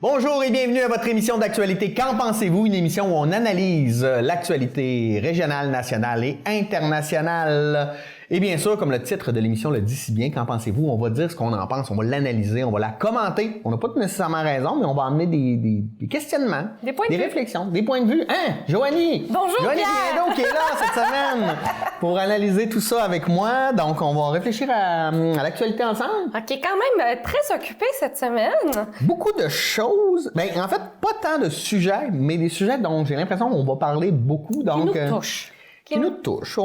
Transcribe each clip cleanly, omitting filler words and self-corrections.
Bonjour et bienvenue à votre émission d'actualité Qu'en pensez-vous? Une émission où on analyse l'actualité régionale, nationale et internationale. Et bien sûr, comme le titre de l'émission le dit si bien, Qu'en pensez-vous? On va dire ce qu'on en pense, on va l'analyser, on va la commenter. On n'a pas nécessairement raison, mais on va amener des questionnements, des réflexions, des points de vue. Hein? Joanie! Bonjour, Joanie Guédon qui est là cette semaine pour analyser tout ça avec moi. Donc, on va réfléchir à l'actualité ensemble. OK, quand même très occupé cette semaine. Beaucoup de choses. Ben, en fait, pas tant de sujets, mais des sujets dont j'ai l'impression qu'on va parler beaucoup. Donc, Qui nous touchent. Qui nous touchent.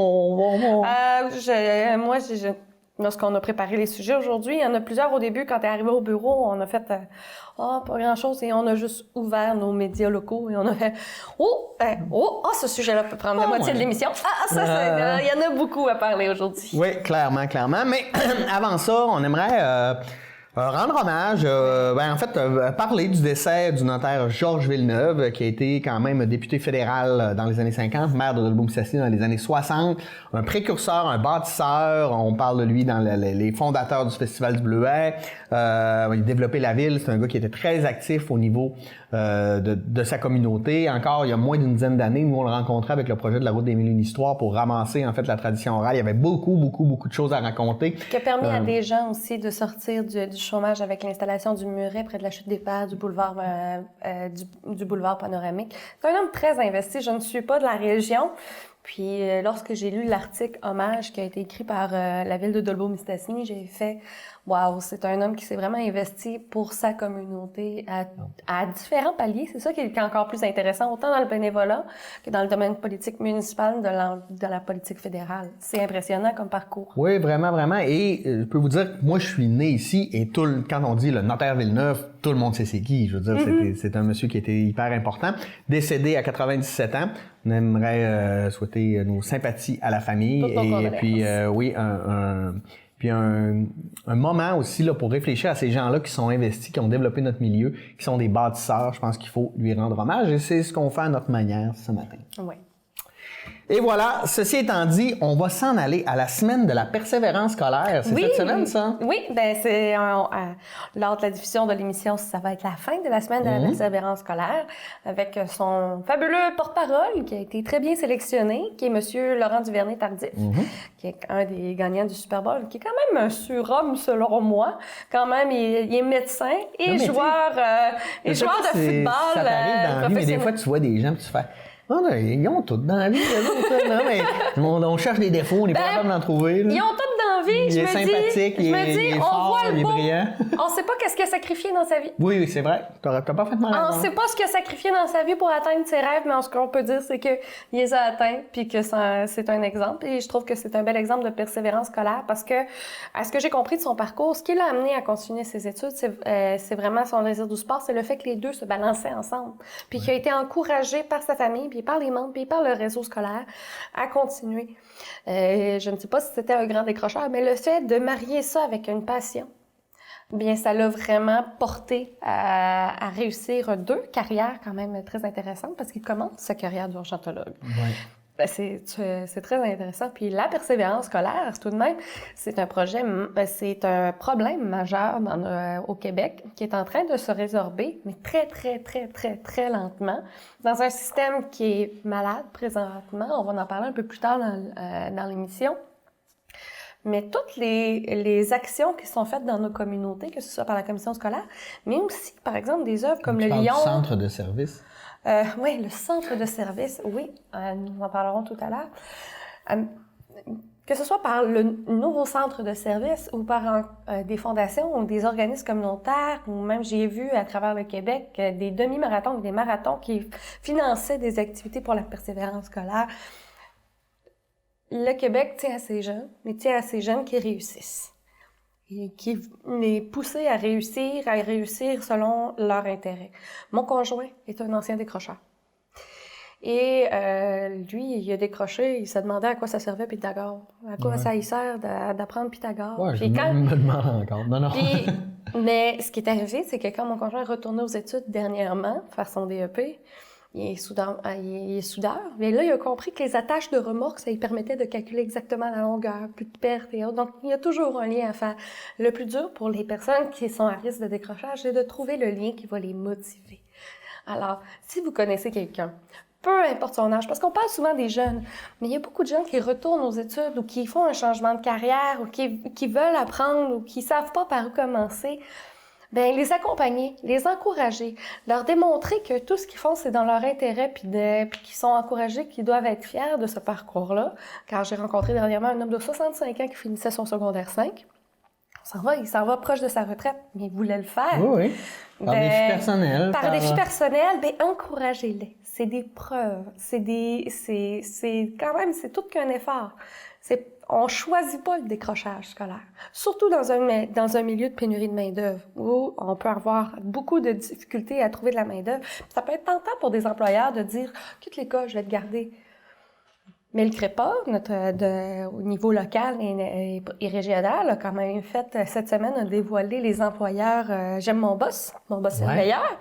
Lorsqu'on a préparé les sujets aujourd'hui, il y en a plusieurs au début. Quand tu es arrivé au bureau, on a fait pas grand-chose et on a juste ouvert nos médias locaux et on a fait ce sujet-là peut prendre la moitié de l'émission. Il y en a beaucoup à parler aujourd'hui. Oui, clairement. Mais avant ça, on aimerait rendre hommage, parler du décès du notaire Georges Villeneuve, qui a été quand même député fédéral dans les années 50, maire de Dolbeau-Mistassini dans les années 60, un précurseur, un bâtisseur. On parle de lui dans les fondateurs du Festival du Bleuet. Il a développé la ville. C'est un gars qui était très actif au niveau de sa communauté. Encore, il y a moins d'une dizaine d'années, nous, on le rencontrait avec le projet de la route des Mille et une histoires pour ramasser, en fait, la tradition orale. Il y avait beaucoup de choses à raconter. Qui a permis à des gens aussi de sortir du chômage avec l'installation du muret près de la chute des Pères, du boulevard panoramique. C'est un homme très investi. Je ne suis pas de la région. Puis, lorsque j'ai lu l'article Hommage qui a été écrit par la ville de Dolbeau-Mistassini, j'ai fait « Wow, c'est un homme qui s'est vraiment investi pour sa communauté à différents paliers. » C'est ça qui est encore plus intéressant, autant dans le bénévolat que dans le domaine politique municipal de la politique fédérale. C'est impressionnant comme parcours. Oui, vraiment. Et je peux vous dire que moi, je suis né ici et quand on dit le notaire Villeneuve, tout le monde sait c'est qui. Je veux dire, c'est un monsieur qui était hyper important, décédé à 97 ans. On aimerait souhaiter nos sympathies à la famille et puis un moment aussi là pour réfléchir à ces gens-là qui sont investis, qui ont développé notre milieu, qui sont des bâtisseurs. Je pense qu'il faut lui rendre hommage et c'est ce qu'on fait à notre manière ce matin. Oui. Et voilà, ceci étant dit, on va s'en aller à la semaine de la persévérance scolaire. C'est cette semaine, ça? Oui, c'est lors de la diffusion de l'émission, ça va être la fin de la semaine de la persévérance scolaire avec son fabuleux porte-parole qui a été très bien sélectionné, qui est Monsieur Laurent Duvernay-Tardif, qui est un des gagnants du Super Bowl, qui est quand même un surhomme selon moi. Quand même, il est médecin et joueur de football. Ça t'arrive dans la vie, mais des fois, tu vois des gens que tu fais... ils ont tout dans la vie, on cherche des défauts, on n'est pas capable d'en trouver. Là. Ils ont tout dans la vie, il est sympathique, il est fort, il est brillant. On sait pas qu'est-ce qu'il a sacrifié dans sa vie. Oui, c'est vrai. T'as parfaitement raison. On sait pas ce qu'il a sacrifié dans sa vie pour atteindre ses rêves, mais ce qu'on peut dire, c'est qu'il les a atteints, puis que c'est un exemple. Et je trouve que c'est un bel exemple de persévérance scolaire parce que, à ce que j'ai compris de son parcours, ce qui l'a amené à continuer ses études, c'est vraiment son désir du sport, c'est le fait que les deux se balançaient ensemble. Puis qu'il a été encouragé par sa famille, puis par les membres, puis par le réseau scolaire à continuer. Je ne sais pas si c'était un grand décrocheur, mais le fait de marier ça avec une passion, bien, ça l'a vraiment porté à réussir 2 carrières quand même très intéressantes parce qu'il commence sa carrière d'urgentologue. Ouais. C'est très intéressant. Puis la persévérance scolaire, tout de même, c'est un problème majeur au Québec qui est en train de se résorber, mais très lentement, dans un système qui est malade présentement. On va en parler un peu plus tard dans l'émission. Mais toutes les actions qui sont faites dans nos communautés, que ce soit par la commission scolaire, mais aussi, par exemple, des œuvres comme le Lion... Du centre de service. Oui, le centre de service, oui, nous en parlerons tout à l'heure. Que ce soit par le nouveau centre de service ou par des fondations ou des organismes communautaires, ou même j'ai vu à travers le Québec des demi-marathons ou des marathons qui finançaient des activités pour la persévérance scolaire. Le Québec tient à ces jeunes, mais tient à ces jeunes qui réussissent. Et qui les poussent à réussir selon leur intérêt. Mon conjoint est un ancien décrocheur. Et lui, il a décroché, il se demandait à quoi ça servait Pythagore. À quoi ça y sert d'apprendre Pythagore. Ouais, je me demande encore. Non. Mais ce qui est arrivé, c'est que quand mon conjoint est retourné aux études dernièrement, faire son DEP, il est soudeur. Mais là, il a compris que les attaches de remorque, ça lui permettait de calculer exactement la longueur, plus de pertes et autres. Donc, il y a toujours un lien à faire. Le plus dur pour les personnes qui sont à risque de décrochage, c'est de trouver le lien qui va les motiver. Alors, si vous connaissez quelqu'un, peu importe son âge, parce qu'on parle souvent des jeunes, mais il y a beaucoup de jeunes qui retournent aux études ou qui font un changement de carrière ou qui veulent apprendre ou qui savent pas par où commencer. Bien, les accompagner, les encourager, leur démontrer que tout ce qu'ils font, c'est dans leur intérêt, puis qu'ils sont encouragés, qu'ils doivent être fiers de ce parcours-là. Car j'ai rencontré dernièrement un homme de 65 ans qui finissait son secondaire 5. Il s'en va proche de sa retraite, mais il voulait le faire. Oui, oui. Par défi personnel. Par défi personnel, bien, encouragez-les. C'est des preuves. C'est quand même, c'est tout qu'un effort. On choisit pas le décrochage scolaire. Surtout dans un milieu de pénurie de main-d'œuvre où on peut avoir beaucoup de difficultés à trouver de la main-d'œuvre. Ça peut être tentant pour des employeurs de dire « quitte l'école, je vais te garder ». Mais le CREPA, au niveau local et régional, a quand même fait, cette semaine, a dévoilé les employeurs j'aime mon boss est le meilleur.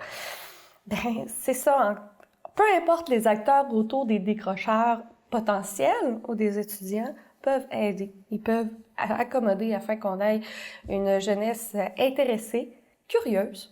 Ben, c'est ça. Hein. Peu importe les acteurs autour des décrocheurs potentiels ou des étudiants, peuvent aider. Ils peuvent accommoder afin qu'on ait une jeunesse intéressée, curieuse.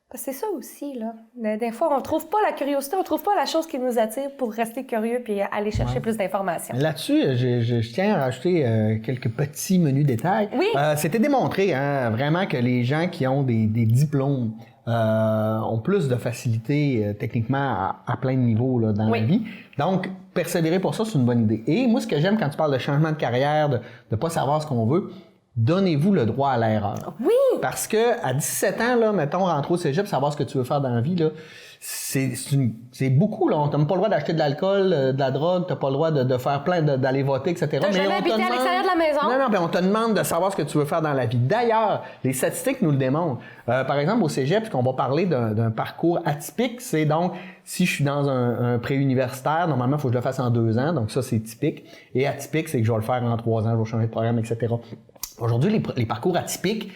Parce que c'est ça aussi, là. Des fois, on trouve pas la curiosité, on trouve pas la chose qui nous attire pour rester curieux puis aller chercher plus d'informations. Là-dessus, je tiens à rajouter quelques petits menus détails. Oui. C'était démontré, hein, vraiment, que les gens qui ont des diplômes ont plus de facilité techniquement à plein de niveaux là, dans la vie. Donc, persévérer pour ça, c'est une bonne idée. Et moi, ce que j'aime quand tu parles de changement de carrière, de ne pas savoir ce qu'on veut, donnez-vous le droit à l'erreur. Oui! Parce que à 17 ans, là, mettons, rentrer au cégep, savoir ce que tu veux faire dans la vie, là, c'est beaucoup. Là. T'as même pas le droit d'acheter de l'alcool, de la drogue, t'as pas le droit de faire plein, d'aller voter, etc. T'as jamais habité à l'extérieur de la maison? Non, mais on te demande de savoir ce que tu veux faire dans la vie. D'ailleurs, les statistiques nous le démontrent. Par exemple, au cégep, puisqu'on va parler d'un parcours atypique, c'est donc, si je suis dans un préuniversitaire, normalement, il faut que je le fasse en 2 ans, donc ça, c'est typique. Et atypique, c'est que je vais le faire en 3 ans, je vais changer de programme, etc. Aujourd'hui, les parcours atypiques,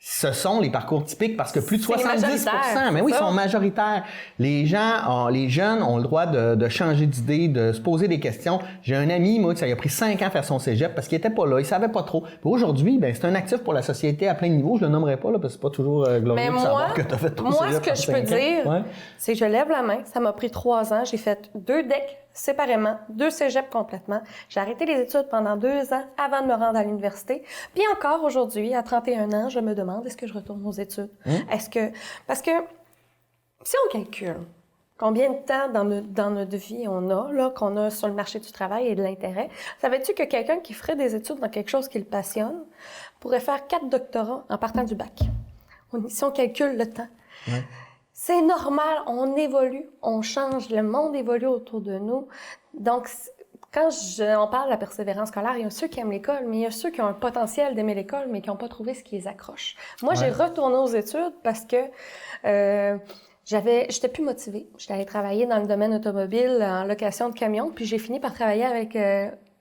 ce sont les parcours typiques parce que plus de 70%, mais oui, ils sont majoritaires. Les jeunes ont le droit de changer d'idée, de se poser des questions. J'ai un ami, moi, ça lui a pris 5 ans à faire son cégep parce qu'il était pas là, il savait pas trop. Puis aujourd'hui, ben, c'est un actif pour la société à plein de niveaux. Je le nommerai pas, là, parce que c'est pas toujours glorieux de savoir que t'as fait ton cégep. Moi, ce que je peux dire, c'est que je lève la main. Ça m'a pris 3 ans. J'ai fait 2 decks séparément, 2 cégeps complètement. J'ai arrêté les études pendant 2 ans avant de me rendre à l'université. Puis encore aujourd'hui, à 31 ans, je me demande, est-ce que je retourne aux études? Parce que si on calcule combien de temps dans notre vie on a, là, qu'on a sur le marché du travail et de l'intérêt, savais-tu que quelqu'un qui ferait des études dans quelque chose qui le passionne pourrait faire 4 doctorats en partant du bac? Si on calcule le temps. Ouais. C'est normal, on évolue, on change, le monde évolue autour de nous. Donc, quand on parle de la persévérance scolaire, il y a ceux qui aiment l'école, mais il y a ceux qui ont un potentiel d'aimer l'école, mais qui n'ont pas trouvé ce qui les accroche. Moi, j'ai retourné aux études parce que j'étais plus motivée. J'étais allée travailler dans le domaine automobile en location de camions, puis j'ai fini par travailler avec...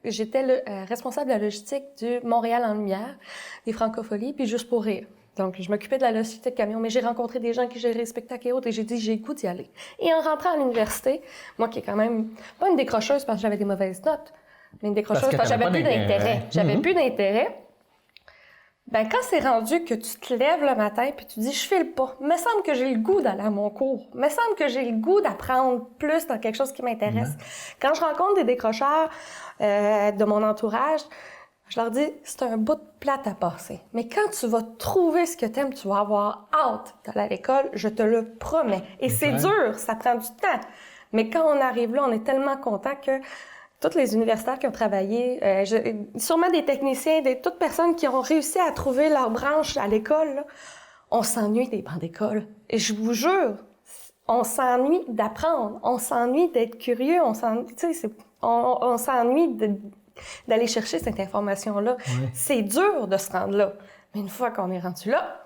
j'étais responsable de la logistique du Montréal en Lumière, des Francopholies, puis Juste pour rire. Donc, je m'occupais de la logistique de camion, mais j'ai rencontré des gens qui géraient les spectacles et autres, et j'ai dit, j'ai le goût d'y aller. Et en rentrant à l'université, moi qui est quand même pas une décrocheuse parce que j'avais des mauvaises notes, mais une décrocheuse parce que j'avais plus d'intérêt. J'avais plus d'intérêt. Ben, quand c'est rendu que tu te lèves le matin puis tu dis, je file pas, me semble que j'ai le goût d'aller à mon cours, me semble que j'ai le goût d'apprendre plus dans quelque chose qui m'intéresse. Quand je rencontre des décrocheurs de mon entourage, je leur dis, c'est un bout de plate à passer. Mais quand tu vas trouver ce que t'aimes, tu vas avoir hâte d'aller à l'école, je te le promets. Et c'est dur, ça prend du temps. Mais quand on arrive là, on est tellement content que tous les universitaires qui ont travaillé, sûrement des techniciens, toutes personnes qui ont réussi à trouver leur branche à l'école, là, on s'ennuie des bancs d'école. Et je vous jure, on s'ennuie d'apprendre, on s'ennuie d'être curieux, on s'ennuie d'aller chercher cette information-là. Ouais. C'est dur de se rendre là. Mais une fois qu'on est rendu là,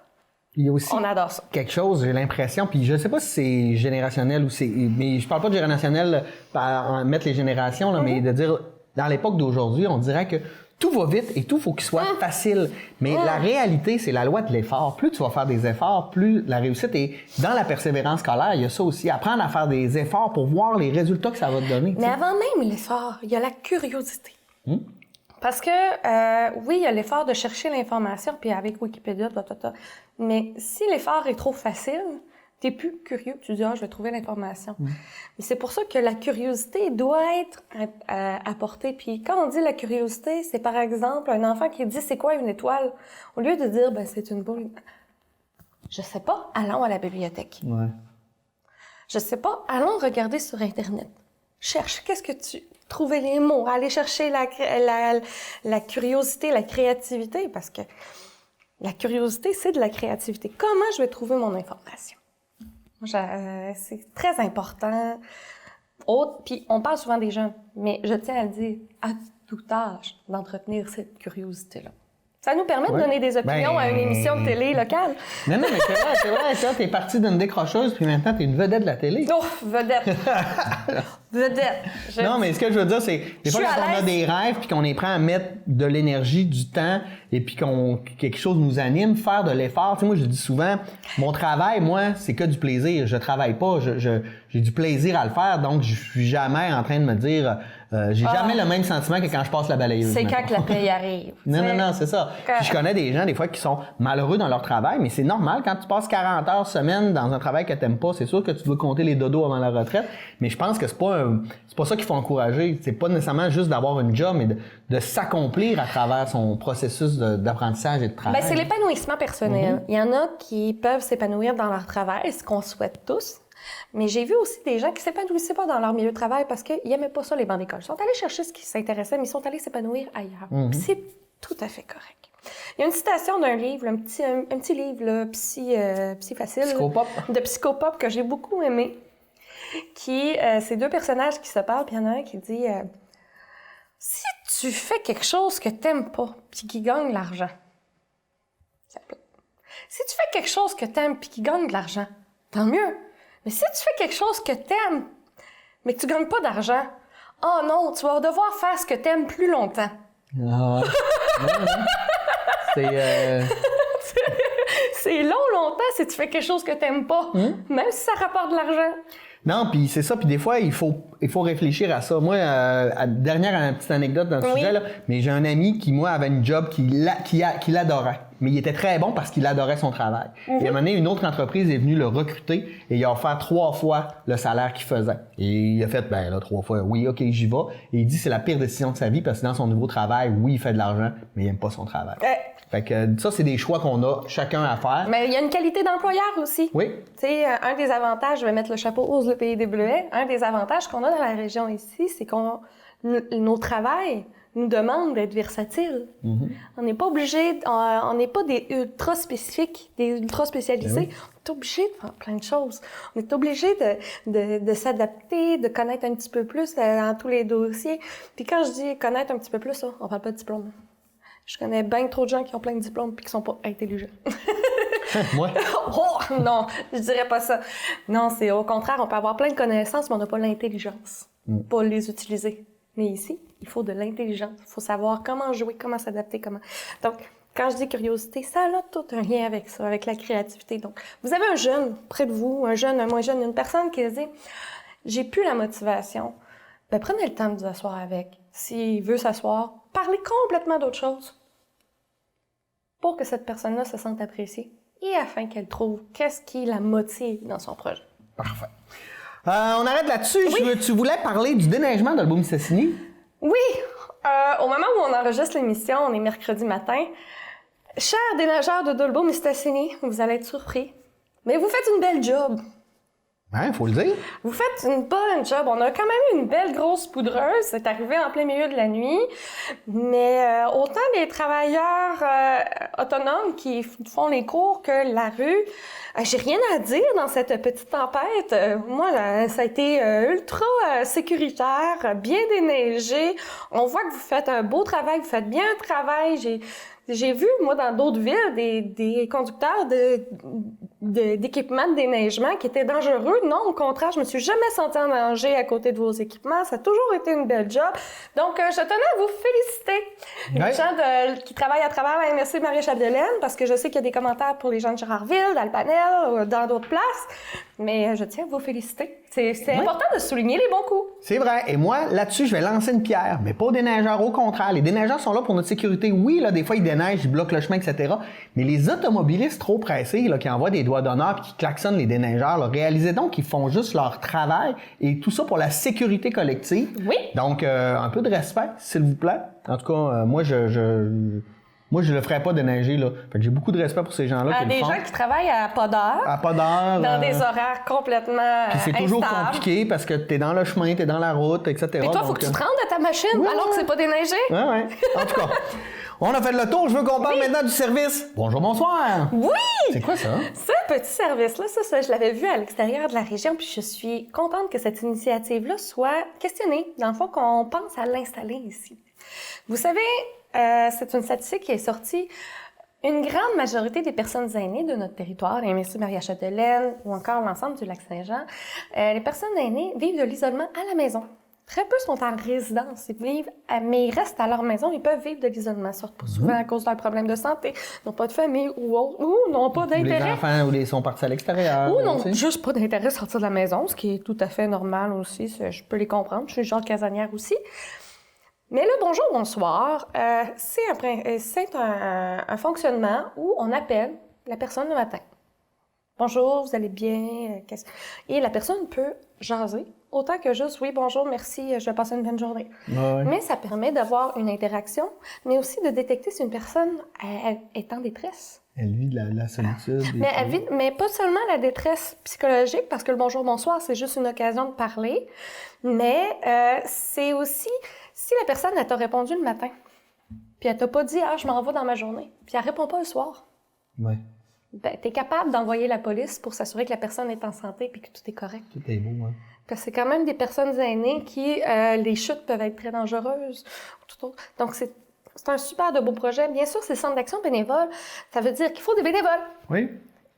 il y a aussi on adore ça. Quelque chose, j'ai l'impression, puis je sais pas si c'est générationnel ou c'est... Mais je parle pas de générationnel par mettre les générations, là, mais de dire, dans l'époque d'aujourd'hui, on dirait que tout va vite et tout faut qu'il soit facile. Mais la réalité, c'est la loi de l'effort. Plus tu vas faire des efforts, plus la réussite est dans la persévérance scolaire. Il y a ça aussi, apprendre à faire des efforts pour voir les résultats que ça va te donner. Mais avant même l'effort, il y a la curiosité. Parce que, oui, il y a l'effort de chercher l'information, puis avec Wikipédia, mais si l'effort est trop facile, t'es plus curieux, tu dis « Ah, je vais trouver l'information ». Mais c'est pour ça que la curiosité doit être apportée. Puis quand on dit la curiosité, c'est par exemple un enfant qui dit « C'est quoi une étoile ?» Au lieu de dire « Ben, c'est une boule ». Je sais pas, allons à la bibliothèque. Ouais. Je sais pas, allons regarder sur Internet. Cherche, qu'est-ce que tu... Trouver les mots, aller chercher la curiosité, la créativité, parce que la curiosité, c'est de la créativité. Comment je vais trouver mon information? C'est très important. Puis on parle souvent des jeunes, mais je tiens à le dire, à tout âge, d'entretenir cette curiosité-là. Ça nous permet de donner des opinions à une émission de télé locale. Non, mais c'est vrai, ça, t'es parti d'une décrocheuse, puis maintenant t'es une vedette de la télé. Oh, vedette! Vedette! Non, mais ce que je veux dire, c'est des fois quand on a des rêves, puis qu'on est prêt à mettre de l'énergie, du temps, et puis quelque chose nous anime, faire de l'effort. Tu sais, moi, je dis souvent, mon travail, moi, c'est que du plaisir. Je travaille pas, j'ai du plaisir à le faire, donc je suis jamais en train de me dire... j'ai jamais le même sentiment que quand je passe la balayeuse. C'est quand que la paye arrive. Non, c'est ça. Puis je connais des gens, des fois, qui sont malheureux dans leur travail, mais c'est normal. Quand tu passes 40 heures semaine dans un travail que t'aimes pas, c'est sûr que tu dois compter les dodos avant la retraite. Mais je pense que c'est pas ça qu'il faut encourager. C'est pas nécessairement juste d'avoir une job, mais de s'accomplir à travers son processus d'apprentissage et de travail. C'est l'épanouissement personnel. Il y en a qui peuvent s'épanouir dans leur travail, ce qu'on souhaite tous. Mais j'ai vu aussi des gens qui s'épanouissaient pas dans leur milieu de travail parce qu'ils n'aimaient pas ça, les bancs d'école. Ils sont allés chercher ce qui s'intéressait, mais ils sont allés s'épanouir ailleurs. Puis c'est tout à fait correct. Il y a une citation d'un livre, un petit livre là, psy facile, de psychopop que j'ai beaucoup aimé, qui c'est deux personnages qui se parlent, puis il y en a un qui dit si tu fais quelque chose que t'aimes pas, puis qui gagne de l'argent, si tu fais quelque chose que t'aimes puis qui gagne de l'argent, tant mieux. Mais si tu fais quelque chose que t'aimes, mais que tu gagnes pas d'argent, oh non, tu vas devoir faire ce que t'aimes plus longtemps. Ah ouais. C'est... C'est longtemps si tu fais quelque chose que t'aimes pas, même si ça rapporte de l'argent. Non, puis c'est ça, puis des fois, il faut réfléchir à ça. Moi, dernière petite anecdote dans ce sujet, là, mais j'ai un ami qui, moi, avait une job qu'il adorait. Mais il était très bon parce qu'il adorait son travail. Et à un moment donné, une autre entreprise est venue le recruter et il a offert 3 fois le salaire qu'il faisait. Et il a fait, 3 fois, oui, OK, j'y vais. Et il dit que c'est la pire décision de sa vie parce que dans son nouveau travail, oui, il fait de l'argent, mais il aime pas son travail. Fait que ça, c'est des choix qu'on a chacun à faire. Mais il y a une qualité d'employeur aussi. Oui. Tu sais, un des avantages, je vais mettre le chapeau Ose le pays des Bleuets, un des avantages qu'on a dans la région ici, c'est nos travails nous demandent d'être versatiles. On n'est pas obligé, on n'est pas des ultra spécifiques, des ultra spécialisés. On est obligé de faire plein de choses. On est obligé de s'adapter, de connaître un petit peu plus dans tous les dossiers. Puis quand je dis connaître un petit peu plus, on parle pas de diplôme. Je connais bien trop de gens qui ont plein de diplômes puis qui sont pas intelligents. Moi? Oh, non, je dirais pas ça. Non, c'est au contraire, on peut avoir plein de connaissances, mais on n'a pas l'intelligence pour les utiliser. Mais ici, il faut de l'intelligence. Il faut savoir comment jouer, comment s'adapter, comment... Donc, quand je dis curiosité, ça a tout un lien avec ça, avec la créativité. Donc, vous avez un jeune près de vous, un jeune, un moins jeune, une personne qui dit « J'ai plus la motivation ». Ben, prenez le temps de vous asseoir avec. S'il veut s'asseoir, parlez complètement d'autre chose pour que cette personne-là se sente appréciée et afin qu'elle trouve qu'est-ce qui la motive dans son projet. Parfait. On arrête là-dessus. Oui. Tu voulais parler du déneigement d'Album-Mistassini? Oui. Au moment où on enregistre l'émission, on est mercredi matin. Chers déneigeurs de Dolbeau-Mistassini, vous allez être surpris, mais vous faites une belle job. Hein, faut le dire. Vous faites une bonne job. On a quand même eu une belle grosse poudreuse. C'est arrivé en plein milieu de la nuit. Mais autant les travailleurs autonomes qui font les cours que la rue, j'ai rien à dire dans cette petite tempête. Moi, ça a été ultra sécuritaire, bien déneigé. On voit que vous faites un beau travail, vous faites bien un travail. J'ai vu, moi, dans d'autres villes, des conducteurs d'équipements de déneigement qui étaient dangereux. Non, au contraire, je me suis jamais sentie en danger à côté de vos équipements. Ça a toujours été une belle job. Donc, je tenais à vous féliciter. Les gens qui travaillent à travers la MRC Marie-Chapdelaine, parce que je sais qu'il y a des commentaires pour les gens de Gérardville, d'Alpanel, dans d'autres places. Mais je tiens à vous féliciter. C'est important de souligner les bons coups. C'est vrai. Et moi, là-dessus, je vais lancer une pierre. Mais pas aux déneigeurs. Au contraire, les déneigeurs sont là pour notre sécurité. Oui, là, des fois, ils déneigent, ils bloquent le chemin, etc. Mais les automobilistes trop pressés, là, qui envoient des doigts d'honneur et qui klaxonnent les déneigeurs, là, réalisez donc qu'ils font juste leur travail et tout ça pour la sécurité collective. Oui. Donc, un peu de respect, s'il vous plaît. En tout cas, moi, je le ferais pas déneiger, là. Fait que j'ai beaucoup de respect pour ces gens-là qui le font. Des gens qui travaillent à pas d'heure. À pas d'heure. Dans des horaires complètement Puis c'est toujours instables. compliqué parce que t'es dans le chemin, t'es dans la route, etc. Et toi, il faut que tu te rendes à ta machine alors que c'est pas déneigé. Ouais. En tout cas, on a fait le tour. Je veux qu'on parle maintenant du service. Bonjour, bonsoir. Oui! C'est quoi ça? Ce petit service-là, ça, je l'avais vu à l'extérieur de la région, puis je suis contente que cette initiative-là soit questionnée. Dans le fond, qu'on pense à l'installer ici. Vous savez, c'est une statistique qui est sortie. Une grande majorité des personnes aînées de notre territoire, la MRC Marie-Chapdelaine ou encore l'ensemble du Lac-Saint-Jean, les personnes aînées vivent de l'isolement à la maison. Très peu sont en résidence, mais ils restent à leur maison, ils peuvent vivre de l'isolement, sortent pas souvent à cause de leurs problèmes de santé, n'ont pas de famille ou autre, ou n'ont pas d'intérêt. Les enfants ou sont partis à l'extérieur. Ou n'ont juste pas d'intérêt à sortir de la maison, ce qui est tout à fait normal aussi, je peux les comprendre, je suis genre casanière aussi. Mais le bonjour, bonsoir, c'est un fonctionnement où on appelle la personne le matin. Bonjour, vous allez bien? Et la personne peut jaser, autant que juste, oui, bonjour, merci, je vais passer une bonne journée. Ouais. Mais ça permet d'avoir une interaction, mais aussi de détecter si une personne est en détresse. Elle vit de la solitude. Mais pas seulement la détresse psychologique, parce que le bonjour, bonsoir, c'est juste une occasion de parler, mais c'est aussi si la personne, elle t'a répondu le matin, puis elle t'a pas dit « Ah, je m'en vais dans ma journée », puis elle répond pas le soir. Ouais. Ben, t'es capable d'envoyer la police pour s'assurer que la personne est en santé puis que tout est correct. Tout est beau, hein. Parce que c'est quand même des personnes aînées qui, les chutes peuvent être très dangereuses. Tout autre. Donc, c'est un super de beau projet. Bien sûr, c'est le centre d'action bénévole. Ça veut dire qu'il faut des bénévoles. Oui.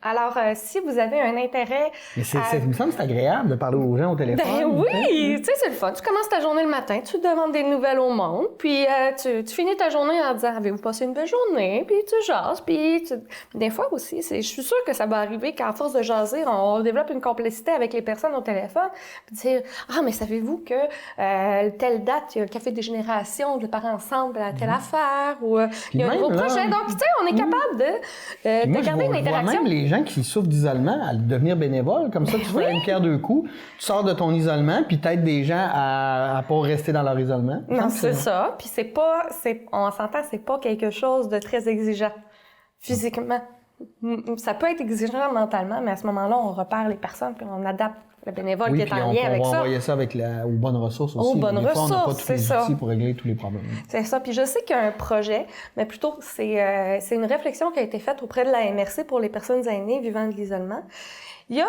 Alors, si vous avez un intérêt... Mais il me semble que c'est agréable de parler aux gens au téléphone. Ben oui! Tu sais, c'est le fun. Tu commences ta journée le matin, tu demandes des nouvelles au monde, puis tu finis ta journée en disant « Avez-vous passé une belle journée? » Puis tu jases, puis des fois aussi, je suis sûre que ça va arriver qu'à force de jaser, on développe une complicité avec les personnes au téléphone, puis dire « Ah, mais savez-vous que telle date, il y a le café des générations, le parents ensemble à telle affaire, ou il y a un nouveau projet. » Donc, tu sais, on est capable de garder une interaction. Même les gens qui souffrent d'isolement à devenir bénévoles, comme ça, tu fais une pierre deux coups, tu sors de ton isolement, puis t'aides des gens à pas rester dans leur isolement. Non, c'est ça. Puis on s'entend, c'est pas quelque chose de très exigeant physiquement. Ça peut être exigeant mentalement, mais à ce moment-là, on repère les personnes, puis on adapte le bénévole qui est en lien avec ça. On va envoyer ça aux bonnes ressources aussi. Aux bonnes ressources, on n'a pas tous les outils pour régler tous les problèmes. C'est ça. Puis je sais qu'il y a un projet, mais plutôt c'est une réflexion qui a été faite auprès de la MRC pour les personnes aînées vivant de l'isolement. Il y a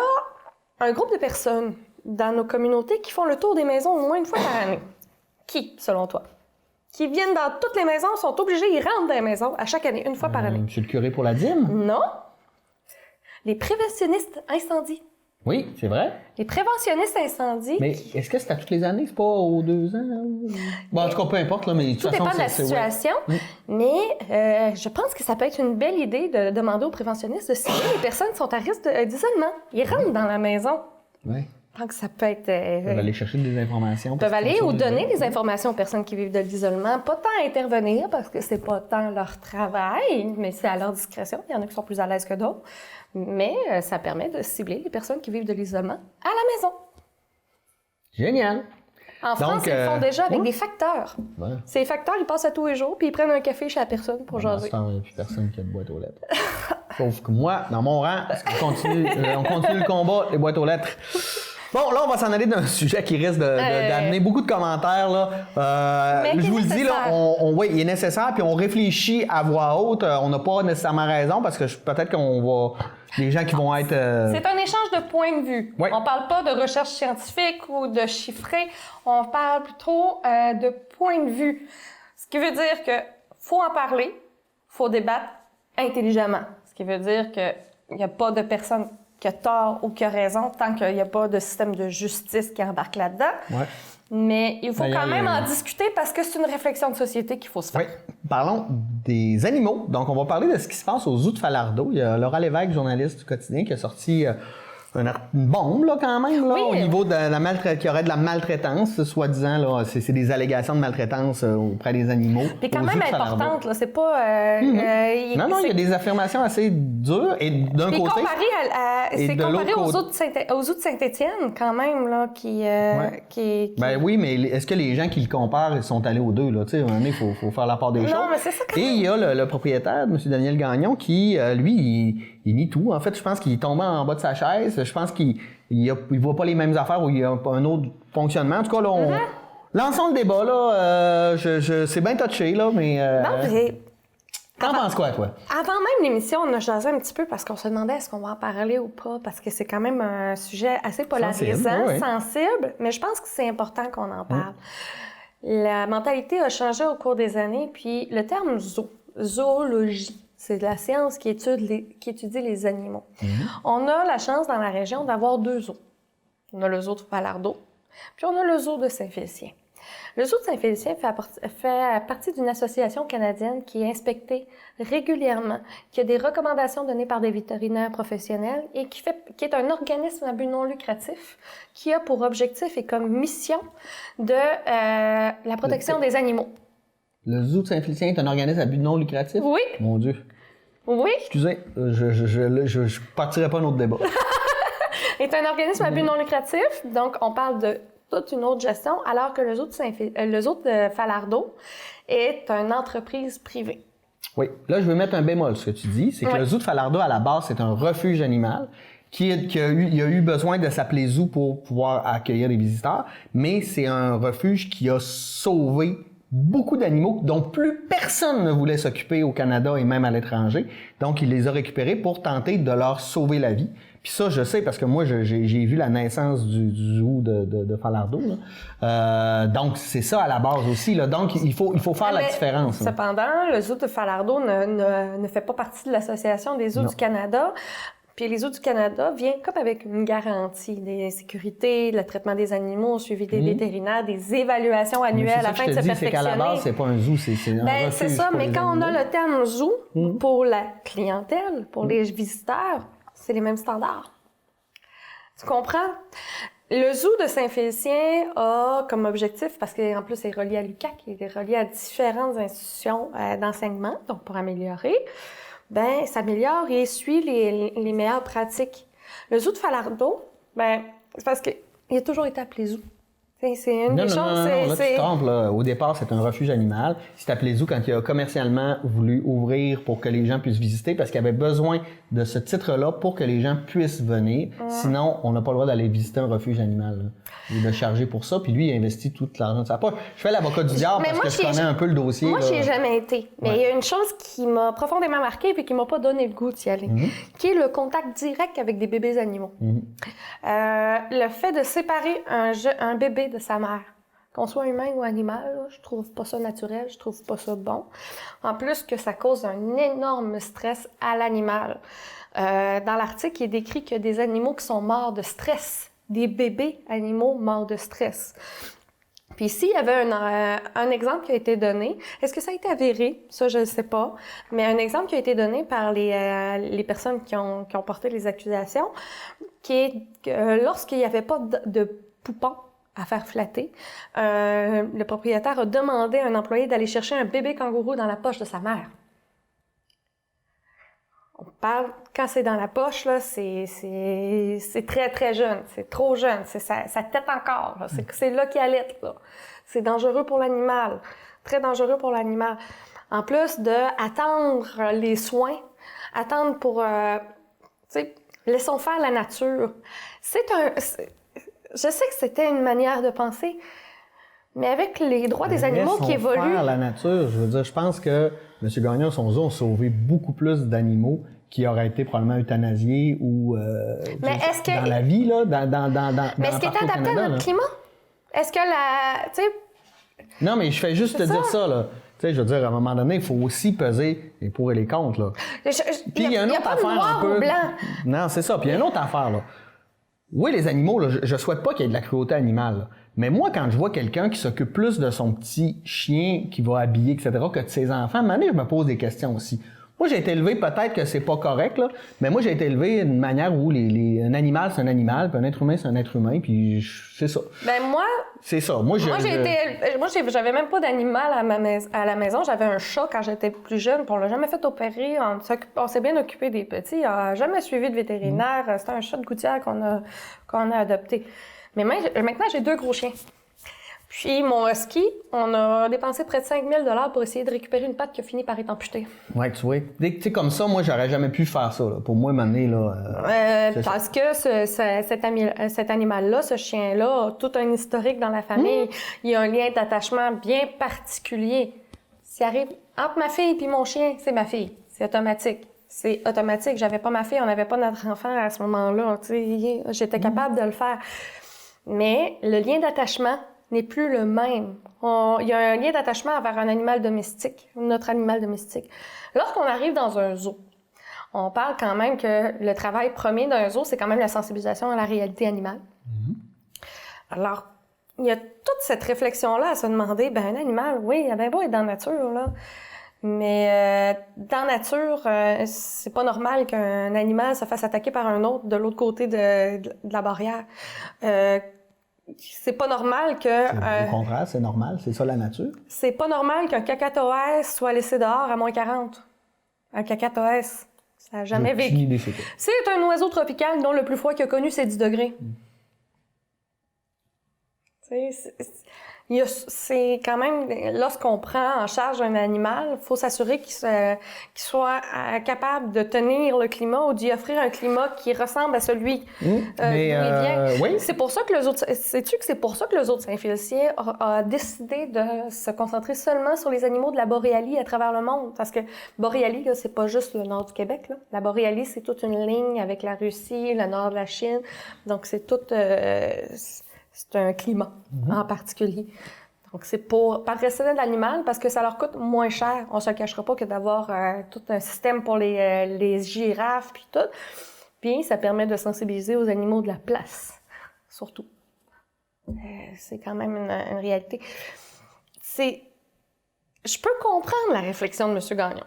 un groupe de personnes dans nos communautés qui font le tour des maisons au moins une fois par année. Qui, selon toi? Qui viennent dans toutes les maisons, sont obligés, ils rentrent dans les maisons à chaque année, une fois par année. Monsieur le curé pour la dîme? Non. Les préventionnistes incendies. Oui, c'est vrai. Les préventionnistes incendies. Mais est-ce que c'est à toutes les années? C'est pas aux 2 ans? Bon, en tout cas, peu importe. Là, mais de toute façon, dépend de la situation. Ouais. Mais je pense que ça peut être une belle idée de demander aux préventionnistes de cibler les personnes qui sont à risque d'isolement. Ils rentrent dans la maison. Oui. Donc, ça peut être... Ils peuvent aller chercher des informations. Ils peuvent aller ou donner des informations aux personnes qui vivent de l'isolement. Pas tant intervenir, parce que c'est pas tant leur travail, mais c'est à leur discrétion. Il y en a qui sont plus à l'aise que d'autres. Mais ça permet de cibler les personnes qui vivent de l'isolement à la maison. Génial! En France, ils le font déjà avec des facteurs. Ouais. Ces facteurs, ils passent à tous les jours, puis ils prennent un café chez la personne pour jaser. Il n'y a plus personne qui a de boîte aux lettres. Sauf que moi, dans mon rang, on continue le combat des boîtes aux lettres. Bon, là, on va s'en aller d'un sujet qui risque d'amener beaucoup de commentaires. Là. Je vous le dis, là, oui, il est nécessaire, puis on réfléchit à voix haute. On n'a pas nécessairement raison, parce que peut-être qu'on va... Les gens qui vont être... C'est un échange de points de vue. Oui. On parle pas de recherche scientifique ou de chiffrer. On parle plutôt de points de vue. Ce qui veut dire que faut en parler, faut débattre intelligemment. Ce qui veut dire qu'il n'y a pas de personne qui a tort ou qui a raison tant qu'il n'y a pas de système de justice qui embarque là-dedans. Ouais. Mais il faut quand même en discuter parce que c'est une réflexion de société qu'il faut se faire. Oui. Parlons des animaux. Donc, on va parler de ce qui se passe aux zoos de Falardeau. Il y a Laura Lévesque, journaliste du quotidien, qui a sorti une bombe, là, quand même, là, au niveau de la qu'il y aurait de la maltraitance, soi-disant, là. C'est des allégations de maltraitance auprès des animaux. C'est quand même importante, là. C'est pas... Non, il y a des affirmations assez dures. Et d'un côté... C'est comparé aux zoos de Saint-Étienne, quand même, là, qui... Ben oui, mais est-ce que les gens qui le comparent, ils sont allés aux deux, là? Tu sais, à un moment donné, il faut faire la part des choses. Non, mais c'est ça quand même. Et il y a le propriétaire, M. Daniel Gagnon, qui, lui, il nie tout. En fait, je pense qu'il est tombé en bas de sa chaise. Je pense qu'il voit pas les mêmes affaires ou il y a un autre fonctionnement. En tout cas, là, lançons le débat, là. C'est bien touché, là, mais... T'en penses quoi, toi? Avant même l'émission, on a jasé un petit peu parce qu'on se demandait est-ce qu'on va en parler ou pas, parce que c'est quand même un sujet assez polarisant, sensible, mais je pense que c'est important qu'on en parle. La mentalité a changé au cours des années, puis le terme zoologie, c'est de la science qui étudie les animaux. On a la chance dans la région d'avoir 2 zoos. On a le zoo de Falardeau, puis on a le zoo de Saint-Félicien. Le zoo de Saint-Félicien fait partie d'une association canadienne qui est inspectée régulièrement, qui a des recommandations données par des vétérinaires professionnels et qui est un organisme à but non lucratif qui a pour objectif et comme mission de la protection des animaux. Le zoo de Saint-Félicien est un organisme à but non lucratif? Oui. Mon Dieu. Oui. Excusez, je partirai pas un autre débat. C'est un organisme à but non lucratif, donc on parle de toute une autre gestion, alors que le zoo de Falardeau est une entreprise privée. Oui. Là, je veux mettre un bémol, ce que tu dis. C'est que le zoo de Falardeau, à la base, c'est un refuge animal il a eu besoin de s'appeler zoo pour pouvoir accueillir les visiteurs, mais c'est un refuge qui a sauvé beaucoup d'animaux dont plus personne ne voulait s'occuper au Canada et même à l'étranger. Donc, il les a récupérés pour tenter de leur sauver la vie. Puis ça, je sais parce que moi, j'ai vu la naissance du zoo de Falardeau. Donc, c'est ça à la base aussi. Là. Donc, il faut faire la différence. Cependant, le zoo de Falardeau ne fait pas partie de l'Association des zoos du Canada. Puis les zoos du Canada viennent comme avec une garantie des sécurités, le traitement des animaux, suivi des vétérinaires, des évaluations annuelles afin de se perfectionner. C'est qu'à la base, c'est pas un zoo, c'est un refuge. C'est ça, mais quand on a le terme zoo pour la clientèle, pour les visiteurs, c'est les mêmes standards. Tu comprends? Le zoo de Saint-Félicien a comme objectif, parce qu'en plus, c'est relié à l'UQAC, il est relié à différentes institutions d'enseignement, donc pour améliorer, s'améliore et suit les meilleures pratiques. Le zoo de Falardeau, c'est parce qu'il a toujours été appelé zoo. C'est une des choses. Non, là, tu te trompes, là. Au départ, c'est un refuge animal. Il s'est appelé zoo quand il a commercialement voulu ouvrir pour que les gens puissent visiter parce qu'il avait besoin de ce titre-là pour que les gens puissent venir. Sinon, on n'a pas le droit d'aller visiter un refuge animal. Là. Il a chargé pour ça, puis lui, il a investi toute l'argent de sa poche. Je fais l'avocat du diable parce que je connais un peu le dossier. Moi, j'y ai jamais été. Mais il y a une chose qui m'a profondément marquée et qui m'a pas donné le goût d'y aller, qui est le contact direct avec des bébés animaux. Le fait de séparer un bébé de sa mère, qu'on soit humain ou animal, là, je trouve pas ça naturel, je trouve pas ça bon. En plus que ça cause un énorme stress à l'animal. Dans l'article, il est décrit qu'il y a des animaux qui sont morts de stress, des bébés animaux morts de stress. Puis ici, il y avait un exemple qui a été donné. Est-ce que ça a été avéré? Ça, je ne sais pas. Mais un exemple qui a été donné par les personnes qui ont porté les accusations, qui est que lorsqu'il n'y avait pas de poupons à faire flatter, le propriétaire a demandé à un employé d'aller chercher un bébé kangourou dans la poche de sa mère. On parle, quand c'est dans la poche, là, c'est très, très jeune. C'est trop jeune. C'est sa tête encore. Là. C'est là qu'il allait. Là. C'est dangereux pour l'animal. Très dangereux pour l'animal. En plus d'attendre les soins, attendre pour... laissons faire la nature. Je sais que c'était une manière de penser, mais avec les droits des animaux qui évoluent... Faire la nature, je veux dire, je pense que M. Gagnon et son zoo ont sauvé beaucoup plus d'animaux qui auraient été probablement euthanasiés ou dans la vie, là, Mais est-ce qu'il est adapté à notre climat? Est-ce que Non, mais je fais juste te dire ça, là. sais, je veux dire, à un moment donné, il faut aussi peser les pour et les contre, là. Puis il y a pas de noir ou blanc. Non, c'est ça. Puis il y a une autre affaire, là. Oui, les animaux, là, je souhaite pas qu'il y ait de la cruauté animale, là. Mais moi, quand je vois quelqu'un qui s'occupe plus de son petit chien, qui va habiller, etc., que de ses enfants, à un moment donné, je me pose des questions aussi. Moi, j'ai été élevé, peut-être que c'est pas correct, là, mais moi, j'ai été élevé d'une manière où un animal, c'est un animal, puis un être humain, c'est un être humain, puis c'est ça. Ben moi... C'est ça. Moi, j'avais même pas d'animal à la maison. J'avais un chat quand j'étais plus jeune, puis on l'a jamais fait opérer. On s'est bien occupé des petits. On n'a jamais suivi de vétérinaire. C'était un chat de gouttière qu'on a adopté. Mais maintenant, j'ai 2 gros chiens. Puis mon husky, on a dépensé près de 5 000 $ pour essayer de récupérer une patte qui a fini par être amputée. Ouais, tu vois. Dès que tu sais comme ça, moi, j'aurais jamais pu faire ça. Là. Pour moi, m'amener là. Parce que cet animal-là, ce chien-là, a tout un historique dans la famille. Il y a un lien d'attachement bien particulier. S'il arrive entre ma fille et mon chien, c'est ma fille. C'est automatique. C'est automatique. J'avais pas ma fille, on n'avait pas notre enfant à ce moment-là. J'étais capable de le faire. Mais le lien d'attachement n'est plus le même. Il y a un lien d'attachement envers un animal domestique, notre animal domestique. Lorsqu'on arrive dans un zoo, on parle quand même que le travail premier d'un zoo, c'est quand même la sensibilisation à la réalité animale. Alors, il y a toute cette réflexion-là à se demander, un animal, oui, il a bien beau être dans la nature, là, mais dans la nature, c'est pas normal qu'un animal se fasse attaquer par un autre de l'autre côté de la barrière. C'est pas normal que... Au contraire, c'est normal. C'est ça la nature. C'est pas normal qu'un cacatoès soit laissé dehors à moins 40. Un cacatoès, ça n'a jamais vécu. C'est un oiseau tropical dont le plus froid qu'il a connu, c'est 10 degrés. C'est quand même, lorsqu'on prend en charge un animal, il faut s'assurer qu'il soit capable de tenir le climat ou d'y offrir un climat qui ressemble à celui d'où il vient. Oui. C'est pour ça que sais-tu que c'est pour ça que le zoo de Saint-Félicien a décidé de se concentrer seulement sur les animaux de la Boréalie à travers le monde? Parce que Boréalie, là, c'est pas juste le nord du Québec, là. La Boréalie, c'est toute une ligne avec la Russie, le nord de la Chine. Donc, c'est tout... c'est un climat en particulier. Donc, c'est par respect de l'animal parce que ça leur coûte moins cher. On se le cachera pas que d'avoir tout un système pour les girafes puis tout. Puis, ça permet de sensibiliser aux animaux de la place, surtout. C'est quand même une réalité. Je peux comprendre la réflexion de M. Gagnon.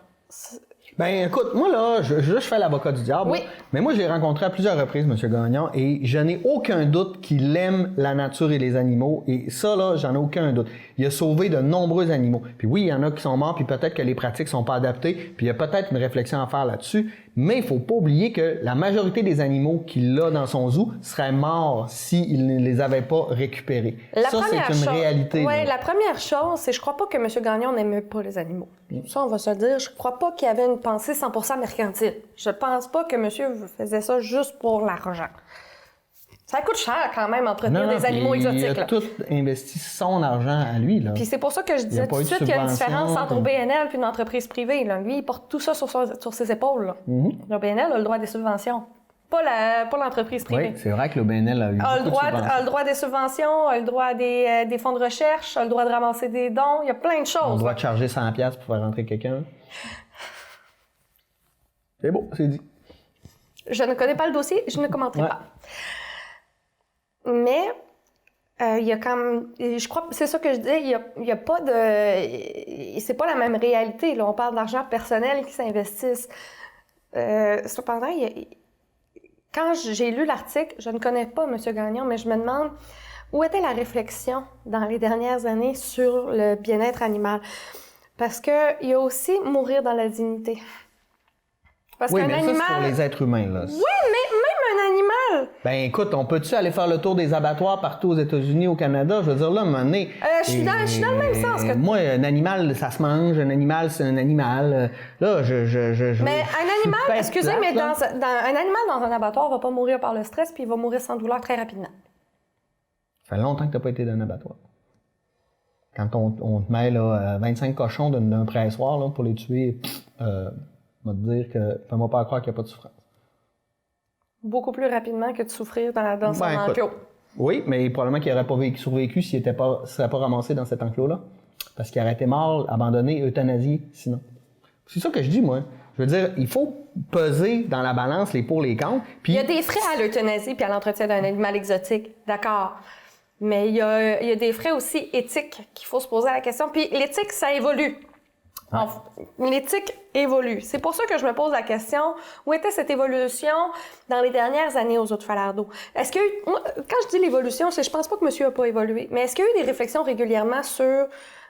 Ben, écoute, moi, là, je fais l'avocat du diable. Oui. Mais moi, j'ai rencontré à plusieurs reprises M. Gagnon et je n'ai aucun doute qu'il aime la nature et les animaux. Et ça, là, j'en ai aucun doute. Il a sauvé de nombreux animaux. Puis oui, il y en a qui sont morts, puis peut-être que les pratiques sont pas adaptées, puis il y a peut-être une réflexion à faire là-dessus. Mais il faut pas oublier que la majorité des animaux qu'il a dans son zoo seraient morts s'il ne les avait pas récupérés. Ça, c'est une réalité. Oui, la première chose, c'est je crois pas que M. Gagnon n'aimait pas les animaux. Ça, on va se le dire. Je crois pas qu'il y avait une pensée 100% mercantile. Je pense pas que monsieur faisait ça juste pour l'argent. Ça coûte cher quand même entretenir des animaux exotiques. Il a tout investi son argent à lui. Là. Puis c'est pour ça que je disais tout de suite qu'il y a une différence entre BNL et une entreprise privée. Là. Lui, il porte tout ça sur ses épaules. Là. Le BNL a le droit des subventions. Pas l'entreprise privée. Oui, c'est vrai que le BNL a eu a le droit des subventions, a le droit des fonds de recherche, a le droit de ramasser des dons. Il y a plein de choses. On a le droit de charger 100$ pour faire rentrer quelqu'un. C'est beau, c'est dit. Je ne connais pas le dossier, je ne commenterai pas. Mais il y a quand même, je crois, c'est ça que je disais, il y a pas de, c'est pas la même réalité. Là, on parle d'argent personnel qui s'investissent. Cependant, quand j'ai lu l'article, je ne connais pas M. Gagnon, mais je me demande où était la réflexion dans les dernières années sur le bien-être animal. Parce que il y a aussi mourir dans la dignité. Parce oui, qu'un mais animal... ça, c'est pour les êtres humains, là. Oui, mais même un animal... Ben écoute, on peut-tu aller faire le tour des abattoirs partout aux États-Unis, au Canada? Je veux dire, là, à un moment donné... je suis dans le même sens que... Moi, un animal, ça se mange. Un animal, c'est un animal. Là, Mais un animal, excusez, mais un animal dans un abattoir va pas mourir par le stress, puis il va mourir sans douleur très rapidement. Ça fait longtemps que t'as pas été dans un abattoir. Quand on te met là, 25 cochons d'un pressoir là, pour les tuer... On va te dire que fais-moi pas croire qu'il n'y a pas de souffrance. Beaucoup plus rapidement que de souffrir dans son enclos. Oui, mais probablement qu'il n'aurait pas survécu s'il ne serait pas ramassé dans cet enclos-là. parce qu'il aurait été mort, abandonné, euthanasié, sinon. C'est ça que je dis, moi. Je veux dire, il faut peser dans la balance les pour, les contre. Puis... Il y a des frais à l'euthanasie puis à l'entretien d'un animal exotique, d'accord. Mais il y a des frais aussi éthiques qu'il faut se poser la question. Puis l'éthique, ça évolue. L'éthique évolue. C'est pour ça que je me pose la question, où était cette évolution dans les dernières années aux autres Falardeau? Est-ce qu'il y a eu, moi, quand je dis l'évolution, je pense pas que monsieur a pas évolué, mais est-ce qu'il y a eu des réflexions régulièrement sur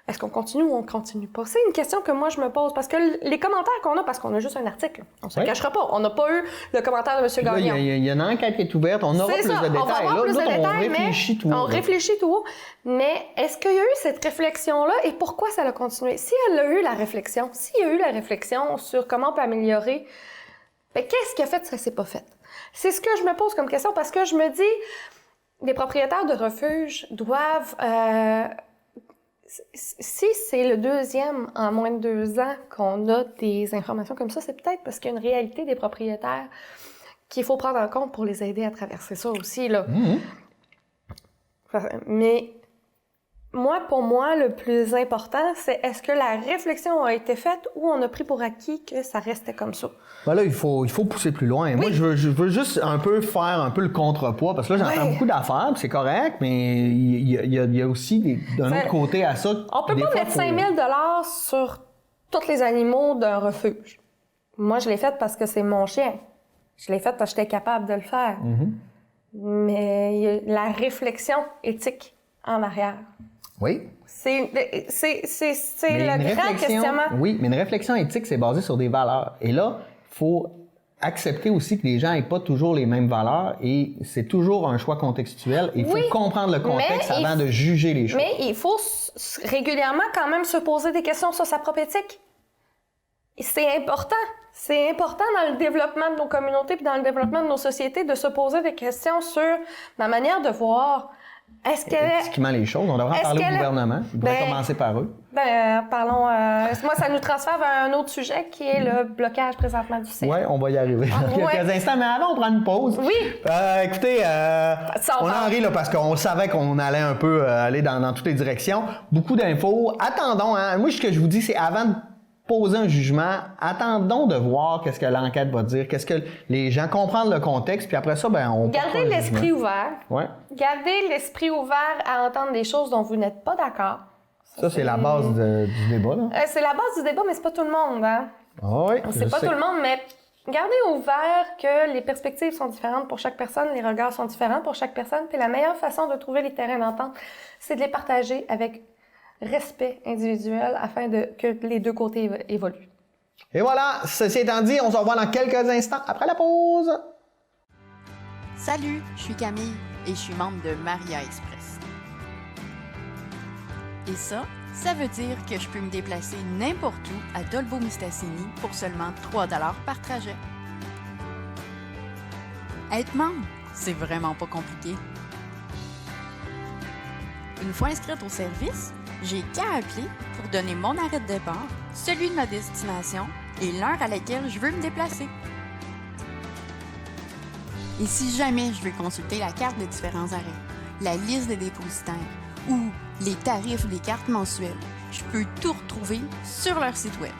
est-ce qu'on continue ou on continue pas? C'est une question que moi je me pose parce que les commentaires qu'on a, parce qu'on a juste un article, on se cachera pas, on n'a pas eu le commentaire de monsieur Gagnon. Il y a une enquête qui est ouverte, on aura plus de détails. On va avoir plus de détails, on réfléchit tout haut. Mais est-ce qu'il y a eu cette réflexion-là et pourquoi ça a continué? Si elle a eu la réflexion, s'il y a eu la réflexion sur comment on peut améliorer, bien, qu'est-ce qui a fait que ça s'est pas fait? C'est ce que je me pose comme question parce que je me dis, les propriétaires de refuges doivent... si c'est le deuxième en moins de 2 ans qu'on a des informations comme ça, c'est peut-être parce qu'il y a une réalité des propriétaires qu'il faut prendre en compte pour les aider à traverser ça aussi, là. Mais moi, pour moi, le plus important, c'est est-ce que la réflexion a été faite ou on a pris pour acquis que ça restait comme ça? Ben là, il faut pousser plus loin. Oui. Moi, je veux juste un peu faire un peu le contrepoids, parce que là, j'entends beaucoup d'affaires, puis c'est correct, mais il y a aussi d'un autre côté à ça. On peut pas mettre 5 000 $ sur tous les animaux d'un refuge. Moi, je l'ai fait parce que c'est mon chien. Je l'ai fait parce que j'étais capable de le faire. Mais il y a la réflexion éthique en arrière. Oui. C'est le grand questionnement. Oui, mais une réflexion éthique, c'est basé sur des valeurs. Et là, il faut accepter aussi que les gens n'aient pas toujours les mêmes valeurs et c'est toujours un choix contextuel. Il faut comprendre le contexte avant de juger les choses. Mais il faut régulièrement quand même se poser des questions sur sa propre éthique. C'est important. C'est important dans le développement de nos communautés puis dans le développement de nos sociétés de se poser des questions sur ma manière de voir. Éthiquement les choses. On devrait en parler au gouvernement. Il devrait commencer par eux. Parlons... moi, ça nous transfère vers un autre sujet qui est le blocage présentement du CA. Oui, on va y arriver dans quelques instants. Mais avant, on prend une pause. Oui. Écoutez, on en rit là, parce qu'on savait qu'on allait un peu aller dans toutes les directions. Beaucoup d'infos. Attendons. Hein. Moi, ce que je vous dis, c'est avant de poser un jugement, attendons de voir qu'est-ce que l'enquête va dire, qu'est-ce que les gens comprennent le contexte, puis après ça, on gardez l'esprit ouvert. Ouais. Gardez l'esprit ouvert à entendre des choses dont vous n'êtes pas d'accord. Ça, c'est la base du débat, là. C'est la base du débat, mais c'est pas tout le monde, hein? Oui, c'est pas tout le monde, mais gardez ouvert que les perspectives sont différentes pour chaque personne, les regards sont différents pour chaque personne, puis la meilleure façon de trouver les terrains d'entente, c'est de les partager avec respect individuel afin que les deux côtés évoluent. Et voilà, ceci étant dit, on se revoit dans quelques instants après la pause. Salut, je suis Camille et je suis membre de Maria Express. Et ça veut dire que je peux me déplacer n'importe où à Dolbeau-Mistassini pour seulement 3 $ par trajet. Être membre, c'est vraiment pas compliqué. Une fois inscrite au service, j'ai qu'à appeler pour donner mon arrêt de départ, celui de ma destination et l'heure à laquelle je veux me déplacer. Et si jamais je veux consulter la carte des différents arrêts, la liste des dépositaires ou les tarifs des cartes mensuelles, je peux tout retrouver sur leur site web.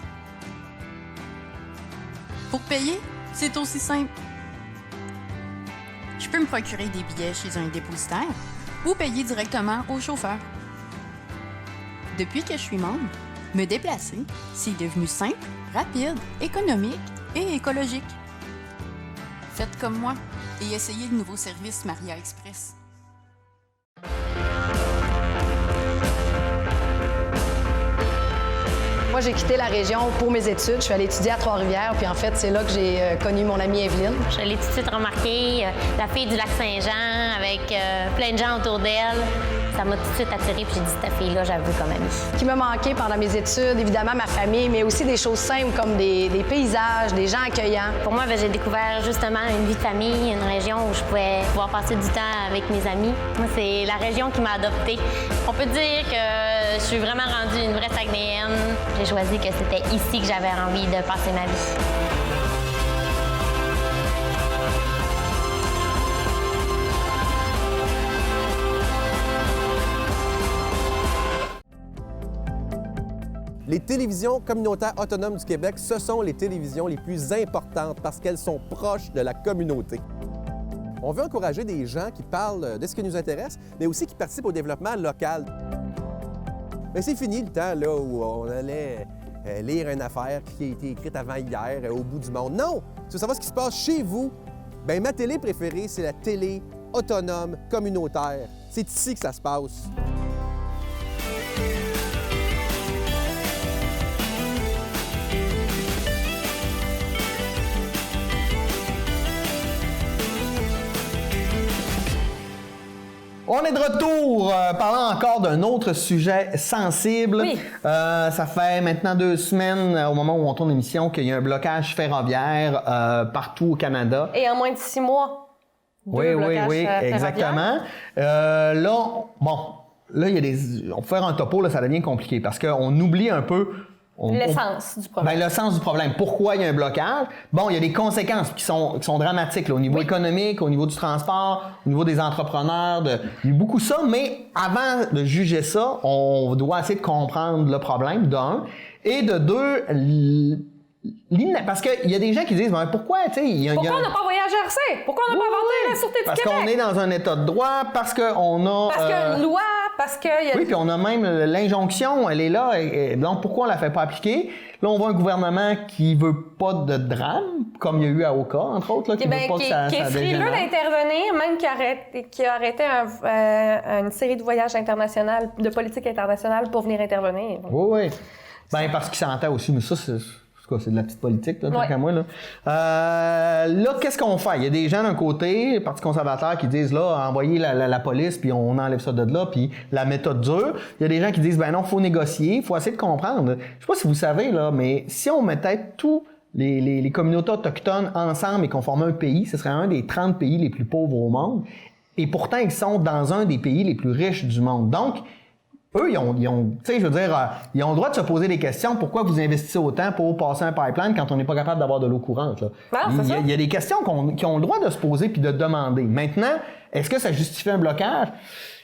Pour payer, c'est aussi simple. Je peux me procurer des billets chez un dépositaire ou payer directement au chauffeur. Depuis que je suis membre, me déplacer, c'est devenu simple, rapide, économique et écologique. Faites comme moi et essayez le nouveau service Maria Express. Moi, j'ai quitté la région pour mes études. Je suis allée étudier à Trois-Rivières, puis en fait, c'est là que j'ai connu mon amie Evelyne. Je l'ai tout de suite remarqué, la fille du Lac-Saint-Jean, avec plein de gens autour d'elle. Ça m'a tout de suite attirée, puis j'ai dit, cette fille-là, j'avoue comme amie. Ce qui m'a manqué pendant mes études, évidemment, ma famille, mais aussi des choses simples comme des paysages, des gens accueillants. Pour moi, j'ai découvert justement une vie de famille, une région où je pouvais pouvoir passer du temps avec mes amis. Moi, c'est la région qui m'a adoptée. On peut dire que je suis vraiment rendue une vraie Saguenayenne. J'ai choisi que c'était ici que j'avais envie de passer ma vie. Les télévisions communautaires autonomes du Québec, ce sont les télévisions les plus importantes parce qu'elles sont proches de la communauté. On veut encourager des gens qui parlent de ce qui nous intéresse, mais aussi qui participent au développement local. Mais c'est fini le temps là, où on allait lire une affaire qui a été écrite avant hier au bout du monde. Non! Tu veux savoir ce qui se passe chez vous? Bien, ma télé préférée, c'est la télé autonome communautaire. C'est ici que ça se passe. On est de retour, parlant encore d'un autre sujet sensible. Oui. Ça fait maintenant 2 semaines, au moment où on tourne l'émission, qu'il y a un blocage ferroviaire partout au Canada. Et en moins de 6 mois, Oui, ferroviaires. exactement. Là, il y a des... On peut faire un topo, là, ça devient compliqué parce qu'on oublie un peu... L'essence du problème. Le sens du problème. Pourquoi il y a un blocage? Bon, il y a des conséquences qui sont dramatiques là, au niveau économique, au niveau du transport, au niveau des entrepreneurs. Il y a beaucoup ça, mais avant de juger ça, on doit essayer de comprendre le problème, d'un. Et de deux, parce qu'il y a des gens qui disent, ben, pourquoi, tu sais... Pourquoi on n'a pas voyagé à RC? Pourquoi on n'a pas inventé la Sûreté du Parce Québec? qu'on est dans un état de droit, parce qu'on a... Parce qu'il y a une loi, parce qu'il y a... Oui, puis on a même l'injonction, elle est là, et donc pourquoi on la fait pas appliquer? Là, on voit un gouvernement qui veut pas de drame, comme il y a eu à Oka, entre autres, là, qui veut pas que ça qui est frileux dégénère. d'intervenir, même qui a arrêté une série de voyages internationaux, de politique internationale pour venir intervenir. Oui. Ben, parce qu'il s'entend aussi, mais ça, c'est de la petite politique, là, tant qu'à moi. Là, qu'est-ce qu'on fait? Il y a des gens d'un côté, le Parti conservateur, qui disent, là, envoyez la police, puis on enlève ça de là, puis la méthode dure. Il y a des gens qui disent, ben non, il faut négocier, il faut essayer de comprendre. Je sais pas si vous savez, là, mais si on mettait tous les communautés autochtones ensemble et qu'on formait un pays, ce serait un des 30 pays les plus pauvres au monde. Et pourtant, ils sont dans un des pays les plus riches du monde. Donc, eux, ils ont tu sais, je veux dire, ils ont le droit de se poser des questions. Pourquoi vous investissez autant pour passer un pipeline quand on n'est pas capable d'avoir de l'eau courante? Là? Non, Il y a des questions qui ont le droit de se poser puis de demander. Maintenant, est-ce que ça justifie un blocage?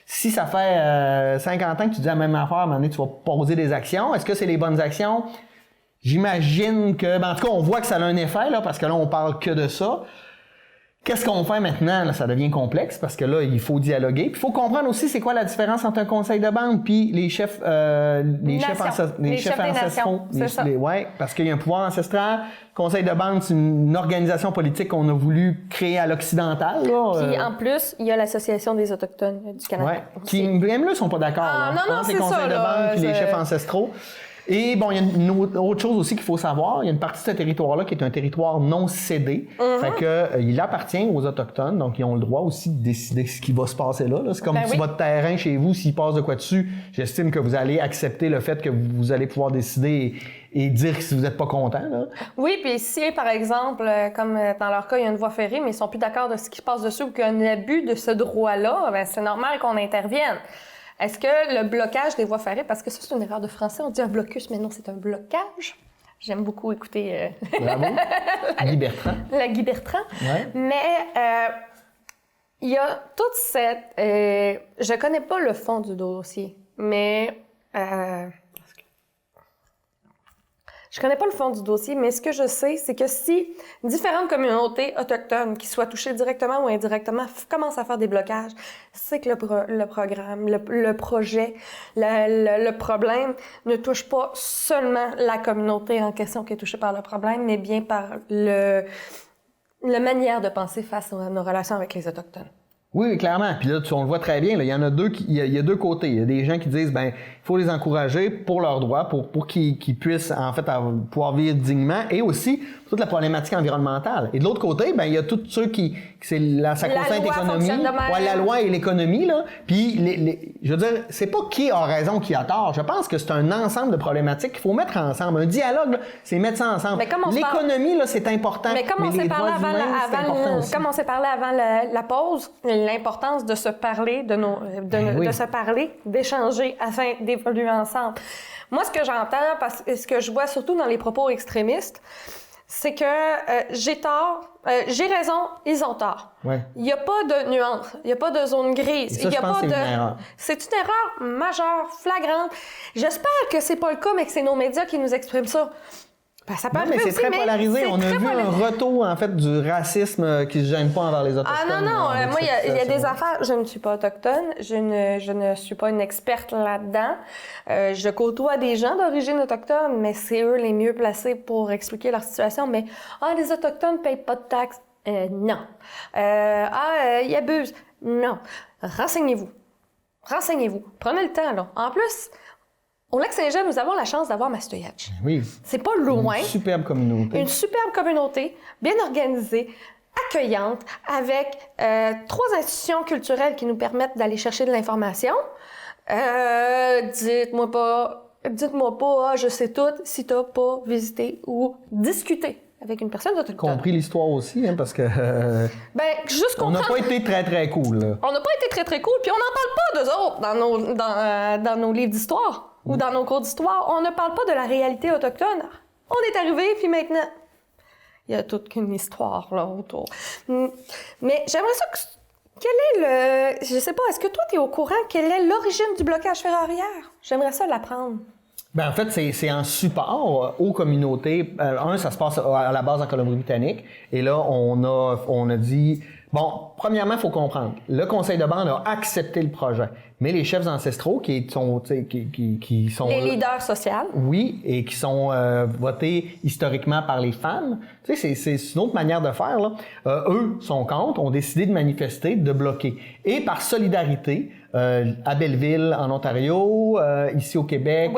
Si ça fait 50 ans que tu dis la même affaire, à un moment donné, tu vas poser des actions. Est-ce que c'est les bonnes actions? J'imagine que... Ben, en tout cas, on voit que ça a un effet, là, parce que là, on parle que de ça. Qu'est-ce qu'on fait maintenant? Là, ça devient complexe parce que là, il faut dialoguer. Puis il faut comprendre aussi c'est quoi la différence entre un conseil de bande puis les chefs ancestraux. Ouais, parce qu'il y a un pouvoir ancestral. Conseil de bande, c'est une organisation politique qu'on a voulu créer à l'occidental. Puis en plus, il y a l'Association des Autochtones du Canada. Ouais, qui même là, sont pas d'accord. Non, c'est les conseils de bande puis les chefs ancestraux. Et bon, il y a une autre chose aussi qu'il faut savoir. Il y a une partie de ce territoire-là qui est un territoire non cédé. Fait que il appartient aux Autochtones, donc ils ont le droit aussi de décider ce qui va se passer là. C'est comme si votre terrain chez vous, s'il passe de quoi dessus, j'estime que vous allez accepter le fait que vous allez pouvoir décider et dire si vous n'êtes pas content. Là. Oui, puis si, par exemple, comme dans leur cas, il y a une voie ferrée, mais ils sont plus d'accord de ce qui se passe dessus ou qu'il y a un abus de ce droit-là, ben c'est normal qu'on intervienne. Est-ce que le blocage des voies ferrées, parce que ça, c'est une erreur de français, on dit un blocus, mais non, c'est un blocage. J'aime beaucoup écouter... Bravo. Guy Bertrand. La Guy Bertrand. Ouais. Mais il y a toute cette... je connais pas le fond du dossier, mais... Je connais pas le fond du dossier, mais ce que je sais, c'est que si différentes communautés autochtones, qui soient touchées directement ou indirectement, commencent à faire des blocages, c'est que le programme, le projet, le problème ne touche pas seulement la communauté en question qui est touchée par le problème, mais bien par la manière de penser face à nos relations avec les Autochtones. Oui, clairement. Puis là, on le voit très bien. Là. Il y en a deux. Il y a deux côtés. Il y a des gens qui disent, ben, il faut les encourager pour leurs droits, pour qu'ils puissent en fait pouvoir vivre dignement, et aussi toute la problématique environnementale. Et de l'autre côté, ben, il y a tous ceux qui c'est la sacro-sainte économie, la loi et l'économie là. Puis je veux dire, c'est pas qui a raison, qui a tort. Je pense que c'est un ensemble de problématiques qu'il faut mettre ensemble. Un dialogue, là, c'est mettre ça ensemble. L'économie là, c'est important. Mais comme on s'est parlé avant la pause, l'importance de se parler, de se parler, d'échanger afin d'évoluer ensemble. Moi, ce que j'entends, parce que ce que je vois surtout dans les propos extrémistes, c'est que j'ai tort j'ai raison, ils ont tort. Ouais. Il n'y a pas de nuance, il n'y a pas de zone grise. Et ça, il y a je pense pas que c'est de... une erreur. C'est une erreur majeure, flagrante. J'espère que c'est pas le cas, mais que c'est nos médias qui nous expriment ça. Ben, ça peut Non, mais arriver c'est aussi, très mais polarisé. c'est On a très vu polarisé. un retour, en fait, du racisme qui se gêne pas envers les Autochtones. Ah non, avec moi, cette il y a des situation. affaires. Je ne suis pas autochtone, je ne suis pas une experte là-dedans. Je côtoie des gens d'origine autochtone, mais c'est eux les mieux placés pour expliquer leur situation. Mais, les Autochtones ne payent pas de taxes. Non. Ils abusent. Non. Renseignez-vous. Renseignez-vous. Prenez le temps, là. En plus, au Lac-Saint-Jean, nous avons la chance d'avoir Mastoyage. Oui. C'est pas loin. Une superbe communauté. Une superbe communauté, bien organisée, accueillante, avec 3 institutions culturelles qui nous permettent d'aller chercher de l'information. Dites-moi pas, je sais tout, si t'as pas visité ou discuté avec une personne autochtone. Compris l'histoire aussi, hein, parce que Ben, juste on n'a comprendre. pas été très, très cool. Là. On n'a pas été très, très cool, puis on n'en parle pas d'eux autres dans nos livres d'histoire ou dans nos cours d'histoire. On ne parle pas de la réalité autochtone. On est arrivé, puis maintenant, il y a toute une histoire là autour. Mais j'aimerais ça que... Quel est le... Je sais pas, est-ce que toi, tu es au courant? Quelle est l'origine du blocage ferroviaire? J'aimerais ça l'apprendre. Ben, en fait, c'est en support aux communautés. Ça se passe à la base en Colombie-Britannique. Et là, on a dit... Bon, premièrement, il faut comprendre. Le conseil de bande a accepté le projet. Mais les chefs ancestraux qui sont... Les leaders sociaux. Oui, et qui sont votés historiquement par les femmes. Tu sais, c'est une autre manière de faire, là. Eux sont contre, ont décidé de manifester, de bloquer. Et par solidarité, à Belleville, en Ontario, ici au Québec,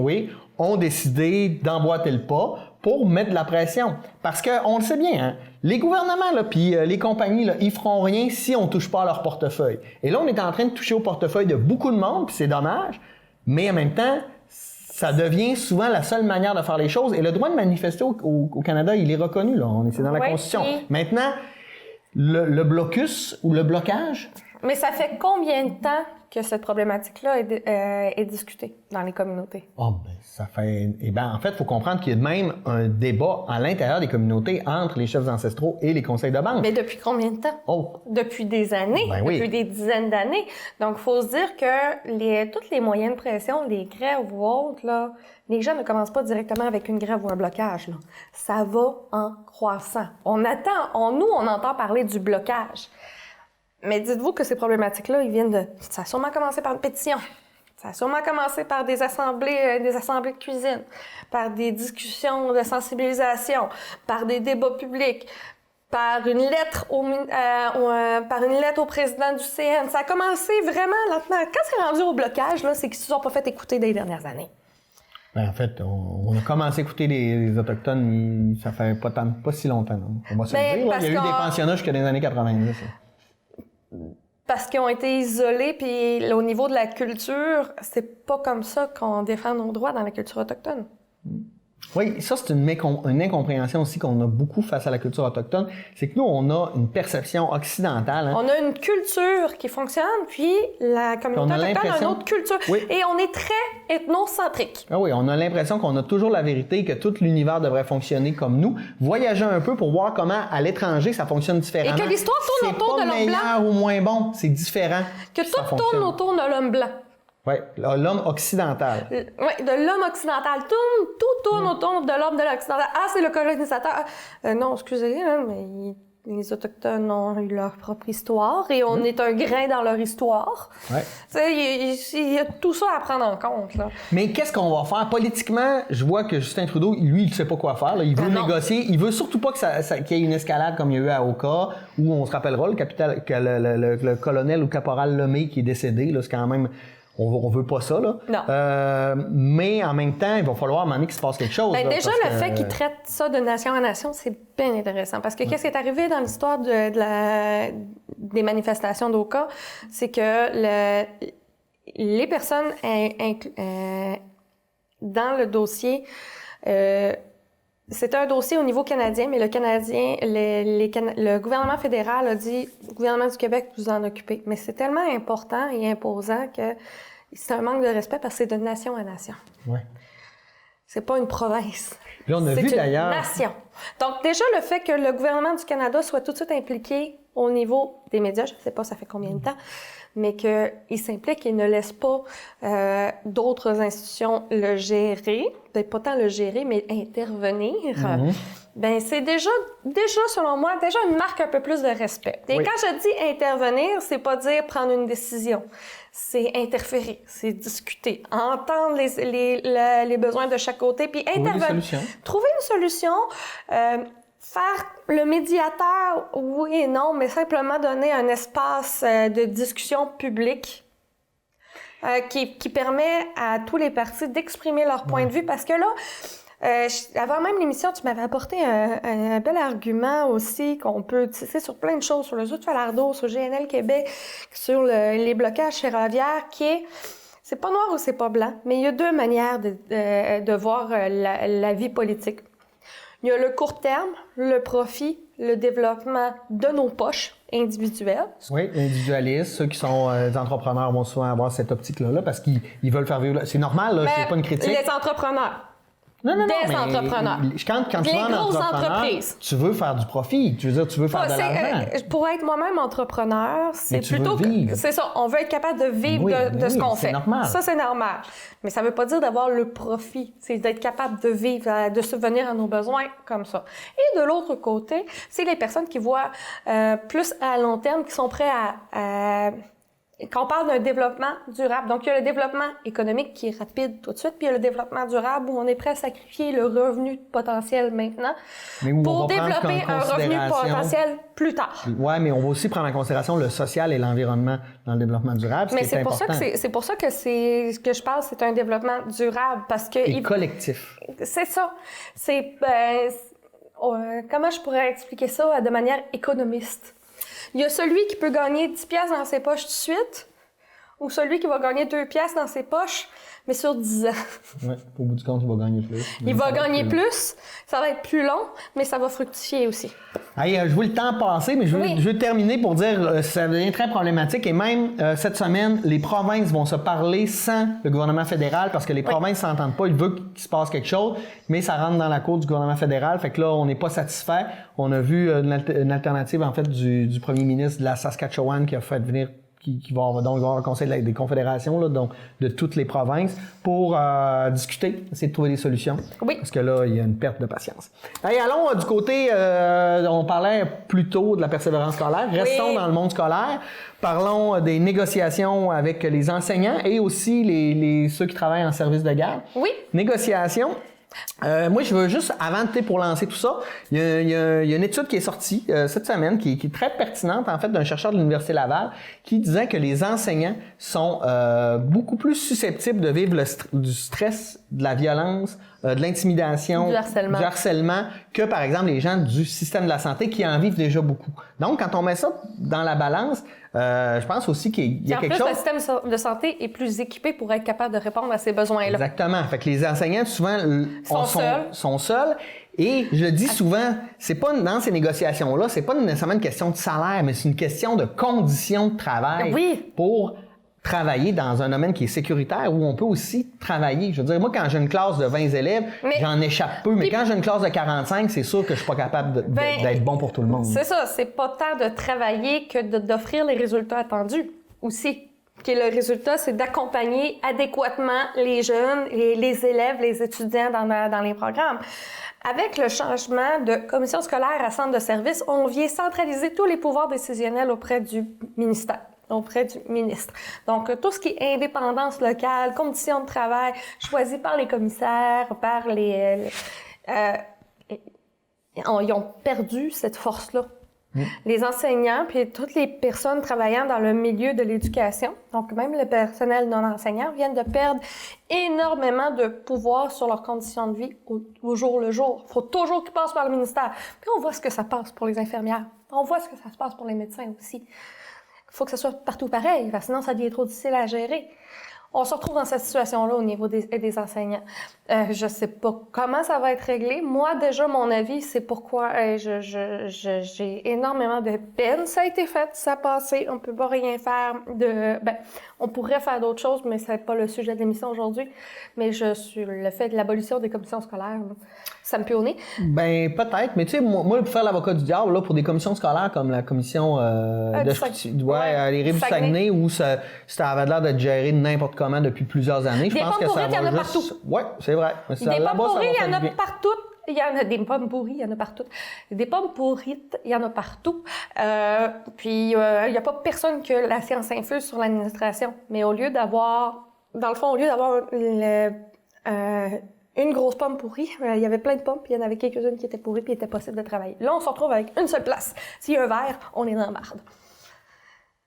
oui, ont décidé d'emboîter le pas pour mettre de la pression. Parce que on le sait bien, hein, les gouvernements là, puis les compagnies, là, ils feront rien si on touche pas à leur portefeuille. Et là, on est en train de toucher au portefeuille de beaucoup de monde, puis c'est dommage. Mais en même temps, ça devient souvent la seule manière de faire les choses. Et le droit de manifester au Canada, il est reconnu, là. C'est dans la Constitution. Oui. Maintenant, le blocus ou le blocage... Mais ça fait combien de temps que cette problématique-là est discutée dans les communautés? Oh, ben, ça fait... Eh bien, en fait, il faut comprendre qu'il y a même un débat à l'intérieur des communautés entre les chefs ancestraux et les conseils de bande. Mais depuis combien de temps? Oh! Depuis des années, Ben oui. depuis des dizaines d'années. Donc, il faut se dire que tous les moyens de pression, les grèves ou autres, là, les gens ne commencent pas directement avec une grève ou un blocage. Là. Ça va en croissant. On entend parler du blocage. Mais dites-vous que ces problématiques-là, ça a sûrement commencé par une pétition. Ça a sûrement commencé par des assemblées de cuisine, par des discussions de sensibilisation, par des débats publics, par une lettre au président du CN. Ça a commencé vraiment lentement. Quand c'est rendu au blocage, là, c'est qu'ils ne se sont pas fait écouter dans les dernières années. Ben, en fait, on a commencé à écouter les Autochtones, ça fait pas si longtemps. Là. On va se le dire. Là. Il y a eu des pensionnats jusqu'à les années 90. Là. Parce qu'ils ont été isolés, puis au niveau de la culture, c'est pas comme ça qu'on défend nos droits dans la culture autochtone. Oui, ça, c'est une incompréhension aussi qu'on a beaucoup face à la culture autochtone. C'est que nous, on a une perception occidentale. Hein. On a une culture qui fonctionne, puis la communauté autochtone a une autre culture. Oui. Et on est très ethnocentrique. Ah oui, on a l'impression qu'on a toujours la vérité, que tout l'univers devrait fonctionner comme nous. Voyager un peu pour voir comment, à l'étranger, ça fonctionne différemment. Et que l'histoire tourne autour de l'homme blanc. C'est pas meilleur ou moins bon, c'est différent. Que tout tourne autour de l'homme blanc. Oui, l'homme occidental. Oui, de l'homme occidental. Tout tourne autour de l'homme de l'occidental. Ah, c'est le colonisateur. Non, excusez, hein, mais les Autochtones ont eu leur propre histoire et on est un grain dans leur histoire. Ouais. Tu sais, il y a tout ça à prendre en compte. Là. Mais qu'est-ce qu'on va faire? Politiquement, je vois que Justin Trudeau, lui, il ne sait pas quoi faire. Là. Il veut négocier. Il veut surtout pas qu'il y ait une escalade comme il y a eu à Oka, où on se rappellera le colonel ou caporal Lemay qui est décédé. Là, c'est quand même... On veut pas ça, là. Non. Mais en même temps, il va falloir à un moment donné qu'il se passe quelque chose. Ben, déjà, le fait qu'ils traitent ça de nation en nation, c'est bien intéressant. Parce que qu'est-ce qui est arrivé dans l'histoire des manifestations d'Oka, c'est que les personnes dans le dossier... c'était un dossier au niveau canadien, mais le gouvernement fédéral a dit « Le gouvernement du Québec, vous en occupez ». Mais c'est tellement important et imposant que c'est un manque de respect parce que c'est de nation à nation. Ouais. C'est pas une province. Là, on a vu d'ailleurs... C'est une nation. Donc, déjà, le fait que le gouvernement du Canada soit tout de suite impliqué au niveau des médias, je ne sais pas ça fait combien de temps, mais qu'il s'implique et ne laisse pas d'autres institutions le gérer, peut-être pas tant le gérer, mais intervenir, ben c'est déjà, selon moi, déjà une marque un peu plus de respect. Et quand je dis intervenir, c'est pas dire prendre une décision. C'est interférer, c'est discuter, entendre les besoins de chaque côté, puis intervenir. Trouver une solution. Faire le médiateur, oui et non, mais simplement donner un espace de discussion publique qui permet à tous les partis d'exprimer leur point de vue. Parce que là, avant même l'émission, tu m'avais apporté un bel argument aussi qu'on peut tisser sur plein de choses, sur le zoo de Falardeau, sur GNL Québec, sur les blocages ferroviaires, c'est pas noir ou c'est pas blanc, mais il y a deux manières de voir la vie politique. Il y a le court terme, le profit, le développement de nos poches individuelles. Oui, individualistes, ceux qui sont des entrepreneurs vont souvent avoir cette optique-là parce qu'ils veulent faire vivre. C'est normal, là, c'est pas une critique. Les entrepreneurs. Non, des entrepreneurs. Quand tu es un entrepreneur, tu veux faire du profit. Tu veux dire, tu veux faire de l'argent. Pour être moi-même entrepreneur, c'est plutôt que... C'est ça, on veut être capable de vivre de ce qu'on fait. C'est normal. Ça, c'est normal. Mais ça veut pas dire d'avoir le profit. C'est d'être capable de vivre, de subvenir à nos besoins comme ça. Et de l'autre côté, c'est les personnes qui voient plus à long terme, qui sont prêts à quand on parle d'un développement durable, donc il y a le développement économique qui est rapide tout de suite, puis il y a le développement durable où on est prêt à sacrifier le revenu potentiel maintenant pour développer un revenu potentiel plus tard. Oui, mais on va aussi prendre en considération le social et l'environnement dans le développement durable. Mais c'est pour ça que ce que je parle, c'est un développement durable parce que et collectif. C'est ça. C'est comment je pourrais expliquer ça de manière économiste? Il y a celui qui peut gagner 10 piastres dans ses poches tout de suite, ou celui qui va gagner 2 piastres dans ses poches, mais sur 10 ans. Oui, au bout du compte, il va gagner plus. Il va gagner plus, ça va être plus long, mais ça va fructifier aussi. Hey, je vois le temps passer, mais je veux terminer pour dire ça devient très problématique. Et même cette semaine, les provinces vont se parler sans le gouvernement fédéral parce que les provinces ne s'entendent pas. Ils veulent qu'il se passe quelque chose, mais ça rentre dans la cour du gouvernement fédéral. Fait que là, on n'est pas satisfait. On a vu une alternative, en fait, du premier ministre de la Saskatchewan qui a fait venir qui va avoir le conseil des confédérations là, donc de toutes les provinces pour discuter, essayer de trouver des solutions. Oui. Parce que là, il y a une perte de patience. Allez, allons du côté, on parlait plus tôt de la persévérance scolaire. Restons dans le monde scolaire. Parlons des négociations avec les enseignants et aussi ceux qui travaillent en service de garde. Oui. Négociations. Moi, je veux juste, avant pour lancer tout ça, il y a une étude qui est sortie cette semaine qui est très pertinente, en fait, d'un chercheur de l'Université Laval qui disait que les enseignants sont beaucoup plus susceptibles de vivre du stress, de la violence, de l'intimidation, du harcèlement que, par exemple, les gens du système de la santé qui en vivent déjà beaucoup. Donc, quand on met ça dans la balance, je pense aussi qu'il y a quelque chose... En plus, le système de santé est plus équipé pour être capable de répondre à ces besoins-là. Exactement. Fait que les enseignants, souvent, sont seuls. Et je le dis souvent, c'est pas dans ces négociations-là, c'est pas nécessairement une question de salaire, mais c'est une question de conditions de travail pour travailler dans un domaine qui est sécuritaire où on peut aussi travailler. Je veux dire, moi, quand j'ai une classe de 20 élèves, j'en échappe peu, mais quand j'ai une classe de 45, c'est sûr que je suis pas capable d'être bon pour tout le monde. C'est ça, c'est pas tant de travailler que d'offrir les résultats attendus aussi. Le résultat, c'est d'accompagner adéquatement les jeunes, les élèves, les étudiants dans les programmes. Avec le changement de commission scolaire à centre de service, on vient centraliser tous les pouvoirs décisionnels auprès du ministère, auprès du ministre. Donc, tout ce qui est indépendance locale, conditions de travail, choisies par les commissaires, par ils ont perdu cette force-là. Les enseignants, puis toutes les personnes travaillant dans le milieu de l'éducation, donc même le personnel non enseignant, viennent de perdre énormément de pouvoir sur leurs conditions de vie au jour le jour. Il faut toujours qu'ils passent par le ministère. Puis on voit ce que ça passe pour les infirmières. On voit ce que ça se passe pour les médecins aussi. Il faut que ce soit partout pareil, parce que sinon ça devient trop difficile à gérer. On se retrouve dans cette situation-là au niveau des enseignants. Je sais pas comment ça va être réglé. Moi, déjà, mon avis, c'est pourquoi j'ai énormément de peine. Ça a été fait, ça a passé. On peut pas rien faire on pourrait faire d'autres choses, mais c'est pas le sujet de l'émission aujourd'hui. Mais le fait de l'abolition des commissions scolaires, là, Ça me pue au nez. Ben, peut-être, mais tu sais, moi, pour faire l'avocat du diable, là, pour des commissions scolaires comme la commission les Rives du Saguenay, où ça avait l'air d'être géré n'importe comment depuis plusieurs années, je pense que ça va juste... il y en a partout. Oui, c'est vrai. Des pommes pourries, il y en a partout. Il y en a des pommes pourries, il y en a partout. Des pommes pourrites, il y en a partout. Puis, il n'y a pas personne que la science infuse sur l'administration. Mais au lieu d'avoir une grosse pomme pourrie, il y avait plein de pommes, puis il y en avait quelques-unes qui étaient pourries, puis il était possible de travailler. Là, on se retrouve avec une seule place. S'il y a un verre, on est dans la marde.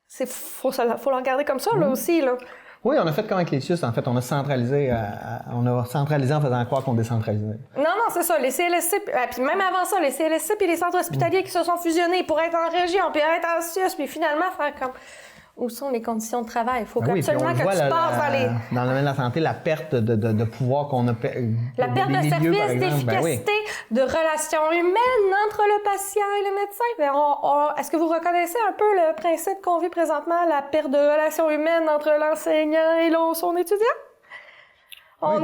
Faut le regarder comme ça, là, aussi, là. Oui, on a fait comme avec les CIUS, en fait. On a centralisé en faisant croire qu'on décentralisait. Non, c'est ça. Les CLSC, puis même avant ça, les CLSC puis les centres hospitaliers qui se sont fusionnés pour être en région, puis être en CIUS, puis finalement faire comme... Où sont les conditions de travail? Il faut absolument que tu passes dans le domaine de la santé, la perte de pouvoir qu'on a... La perte de service, d'efficacité, de relations humaines entre le patient et le médecin. Est-ce que vous reconnaissez un peu le principe qu'on vit présentement, la perte de relations humaines entre l'enseignant et son étudiant? On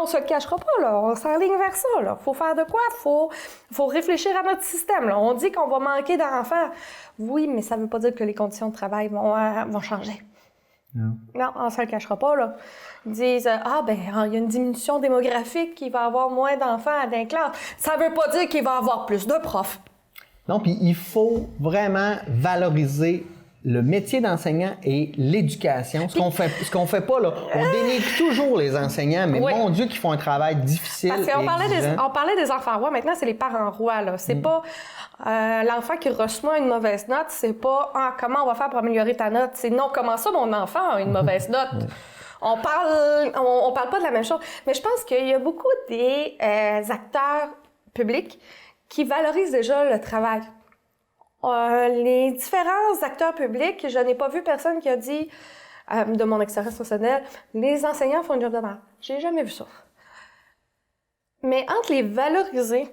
se le cachera pas, là. On s'enligne vers ça, là. Faut faire de quoi? Faut réfléchir à notre système, là. On dit qu'on va manquer d'enfants. Oui, mais ça veut pas dire que les conditions de travail vont changer. Non, on se le cachera pas, là. Ils disent, il y a une diminution démographique, qu'il va y avoir moins d'enfants dans les classes. Ça veut pas dire qu'il va y avoir plus de profs. Non, puis il faut vraiment valoriser le métier d'enseignant et l'éducation. Ce qu'on fait pas, là, on dénigre toujours les enseignants, mais mon Dieu, qu'ils font un travail difficile. Parce qu'on parlait des enfants rois, maintenant c'est les parents rois, là. C'est pas l'enfant qui reçoit une mauvaise note, c'est pas comment on va faire pour améliorer ta note. C'est non, comment ça mon enfant a une mauvaise note? On parle pas de la même chose. Mais je pense qu'il y a beaucoup des acteurs publics qui valorisent déjà le travail. Les différents acteurs publics, je n'ai pas vu personne qui a dit, de mon expérience personnelle, les enseignants font un job de merde. J'ai jamais vu ça. Mais entre les valoriser,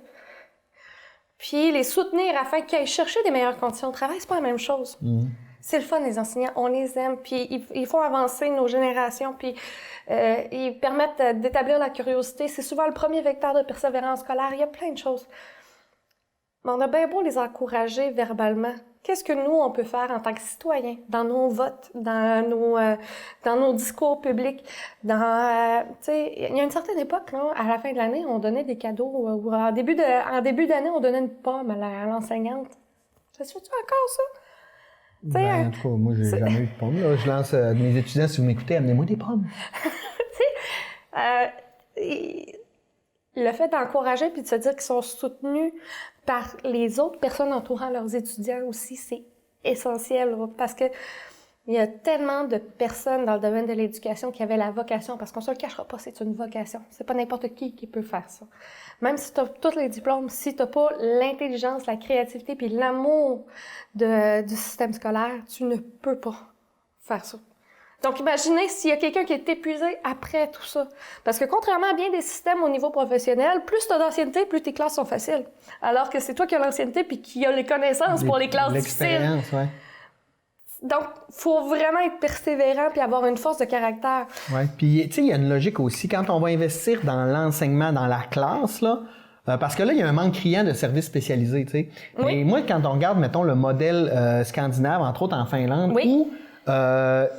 puis les soutenir afin qu'ils aillent chercher des meilleures conditions de travail, c'est pas la même chose. C'est le fun, les enseignants, on les aime, puis ils font avancer nos générations, puis ils permettent d'établir la curiosité. C'est souvent le premier vecteur de persévérance scolaire. Il y a plein de choses. Mais on a bien beau les encourager verbalement. Qu'est-ce que nous, on peut faire en tant que citoyens, dans nos votes, dans nos discours publics, il y a une certaine époque, là, à la fin de l'année, on donnait des cadeaux, ou en début d'année, on donnait une pomme à l'enseignante. Ça se fait-tu encore, ça? En tout cas, moi, j'ai jamais eu de pommes. Là. Je lance mes étudiants, si vous m'écoutez, amenez-moi des pommes. Le fait d'encourager puis de se dire qu'ils sont soutenus par les autres personnes entourant leurs étudiants aussi, c'est essentiel, là, parce que il y a tellement de personnes dans le domaine de l'éducation qui avaient la vocation, parce qu'on se le cachera pas, c'est une vocation. C'est pas n'importe qui peut faire ça. Même si tu as tous les diplômes, si tu n'as pas l'intelligence, la créativité puis l'amour du système scolaire, tu ne peux pas faire ça. Donc, imaginez s'il y a quelqu'un qui est épuisé après tout ça. Parce que contrairement à bien des systèmes au niveau professionnel, plus tu as d'ancienneté, plus tes classes sont faciles. Alors que c'est toi qui as l'ancienneté puis qui as les connaissances pour les classes difficiles. Ouais. Donc, faut vraiment être persévérant puis avoir une force de caractère. Oui, puis tu sais, il y a une logique aussi. Quand on va investir dans l'enseignement, dans la classe, là, parce que là, il y a un manque criant de services spécialisés, tu sais. Oui. Et moi, quand on regarde, mettons, le modèle scandinave, entre autres en Finlande, où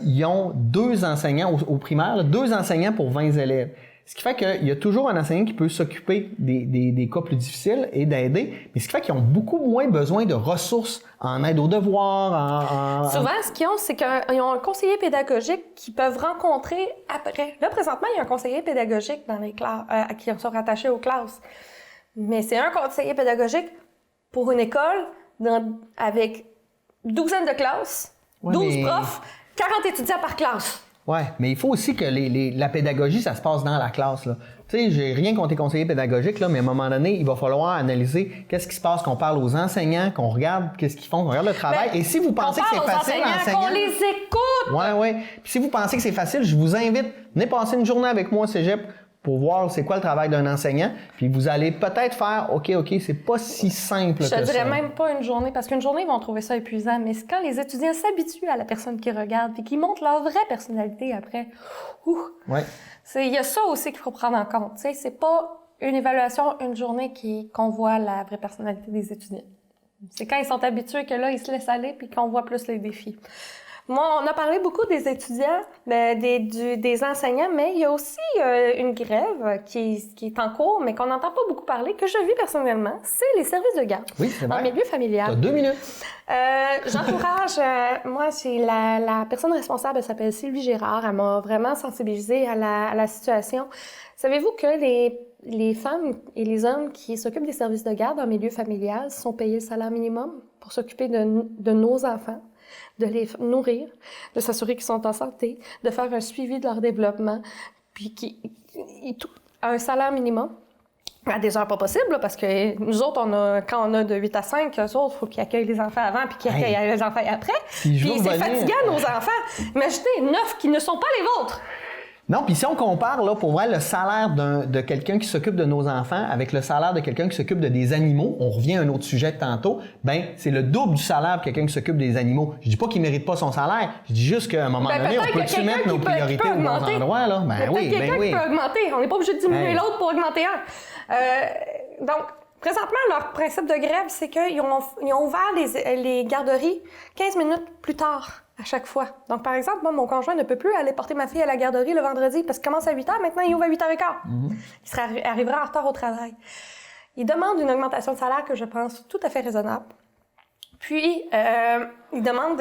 ils ont 2 enseignants au primaire, 2 enseignants pour 20 élèves. Ce qui fait qu'il y a toujours un enseignant qui peut s'occuper des cas plus difficiles et d'aider, mais ce qui fait qu'ils ont beaucoup moins besoin de ressources en aide aux devoirs. Souvent, ce qu'ils ont, c'est qu'ils ont un conseiller pédagogique qu'ils peuvent rencontrer après. Là, présentement, il y a un conseiller pédagogique dans les classes, qui sont rattachés aux classes. Mais c'est un conseiller pédagogique pour une école avec 12 de classes, 12 profs, 40 étudiants par classe. Oui, mais il faut aussi que la pédagogie, ça se passe dans la classe. Tu sais, j'ai rien contre les conseillers pédagogiques, là, mais à un moment donné, il va falloir analyser qu'est-ce qui se passe, qu'on parle aux enseignants, qu'on regarde qu'est-ce qu'ils font, qu'on regarde le travail. Et si vous pensez que c'est facile, enseignants, qu'on les écoute! Oui. Puis si vous pensez que c'est facile, je vous invite, venez passer une journée avec moi au cégep pour voir c'est quoi le travail d'un enseignant. Puis vous allez peut-être faire « OK, c'est pas si simple que ça. » Je te dirais même pas une journée, parce qu'une journée, ils vont trouver ça épuisant. Mais c'est quand les étudiants s'habituent à la personne qui regarde puis qui montrent leur vraie personnalité après. Il y a ça aussi qu'il faut prendre en compte. T'sais, c'est pas une évaluation, une journée qu'on voit la vraie personnalité des étudiants. C'est quand ils sont habitués que là, ils se laissent aller puis qu'on voit plus les défis. Moi, on a parlé beaucoup des étudiants, des enseignants, mais il y a aussi une grève qui est en cours, mais qu'on n'entend pas beaucoup parler, que je vis personnellement, c'est les services de garde. Oui, c'est vrai. En milieu familial. T'as 2 minutes. J'encourage, moi, c'est la personne responsable, elle s'appelle Sylvie Gérard, elle m'a vraiment sensibilisée à la situation. Savez-vous que les femmes et les hommes qui s'occupent des services de garde en milieu familial sont payés le salaire minimum pour s'occuper de nos enfants, de les nourrir, de s'assurer qu'ils sont en santé, de faire un suivi de leur développement, puis à un salaire minimum, à des heures pas possibles, là, parce que nous autres, quand on a de 8 à 5, eux autres, il faut qu'ils accueillent les enfants avant puis qu'ils accueillent les enfants après. Puis c'est fatigant, nos enfants. Imaginez 9 qui ne sont pas les vôtres. Non, puis si on compare, là, pour vrai, le salaire de quelqu'un qui s'occupe de nos enfants avec le salaire de quelqu'un qui s'occupe de des animaux, on revient à un autre sujet tantôt, ben c'est le double du salaire de quelqu'un qui s'occupe des animaux. Je dis pas qu'il mérite pas son salaire, je dis juste qu'à un moment donné, on peut-tu mettre nos priorités aux bons endroits, là? Ben oui, quelqu'un qui peut augmenter. On n'est pas obligé de diminuer l'autre pour augmenter un. Donc, présentement, leur principe de grève, c'est qu'ils ont ouvert les garderies 15 minutes plus tard à chaque fois. Donc, par exemple, moi, mon conjoint ne peut plus aller porter ma fille à la garderie le vendredi parce qu'il commence à 8 h, maintenant il ouvre à 8 h 15. Il arrivera en retard au travail. Il demande une augmentation de salaire que je pense tout à fait raisonnable. Puis, il demande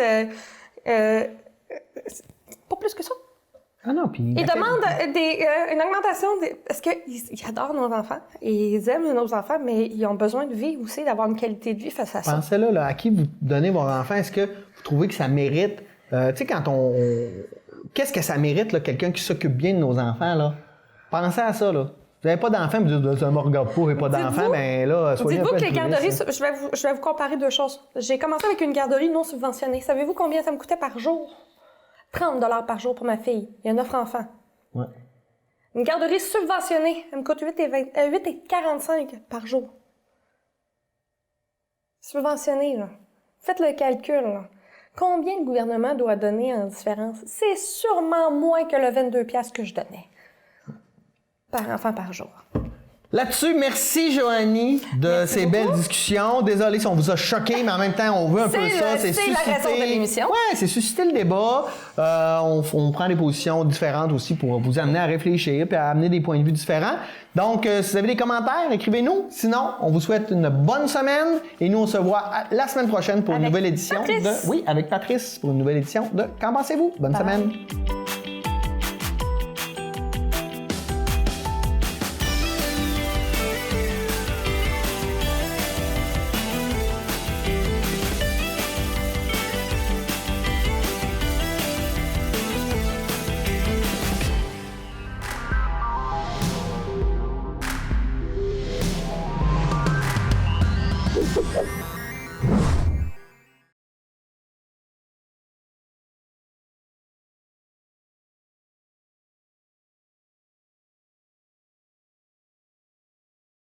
pas plus que ça. Ah non, puis... Il demande une augmentation parce qu'ils adorent nos enfants et ils aiment nos enfants, mais ils ont besoin de vivre aussi, d'avoir une qualité de vie face à ça. Pensez là, à qui vous donnez vos enfants, est-ce que vous trouvez que ça mérite... tu sais, quand qu'est-ce que ça mérite, là, quelqu'un qui s'occupe bien de nos enfants, là? Pensez à ça, là. Vous n'avez pas d'enfants, vous dites, ça me regarde pas, et pas d'enfants, ben là, soyez un peu dites-vous que les garderies, altruistes. je vais vous comparer deux choses. J'ai commencé avec une garderie non subventionnée. Savez-vous combien ça me coûtait par jour? 30 $ par jour pour ma fille. Il y a 9 enfants. Ouais. Une garderie subventionnée, elle me coûte 8,45 $ par jour. Subventionnée, là. Faites le calcul, là. Combien le gouvernement doit donner en différence? C'est sûrement moins que le 22 $ que je donnais par enfant par jour. Là-dessus, merci Joanie de ces belles discussions. Désolé si on vous a choqué, mais en même temps, on veut un peu ça. C'est la raison de l'émission. Ouais, c'est susciter le débat. On prend des positions différentes aussi pour vous amener à réfléchir et à amener des points de vue différents. Donc, si vous avez des commentaires, écrivez-nous. Sinon, on vous souhaite une bonne semaine et nous, on se voit la semaine prochaine pour une nouvelle édition Patrice. avec Patrice pour une nouvelle édition de Qu'en pensez-vous? Bonne semaine.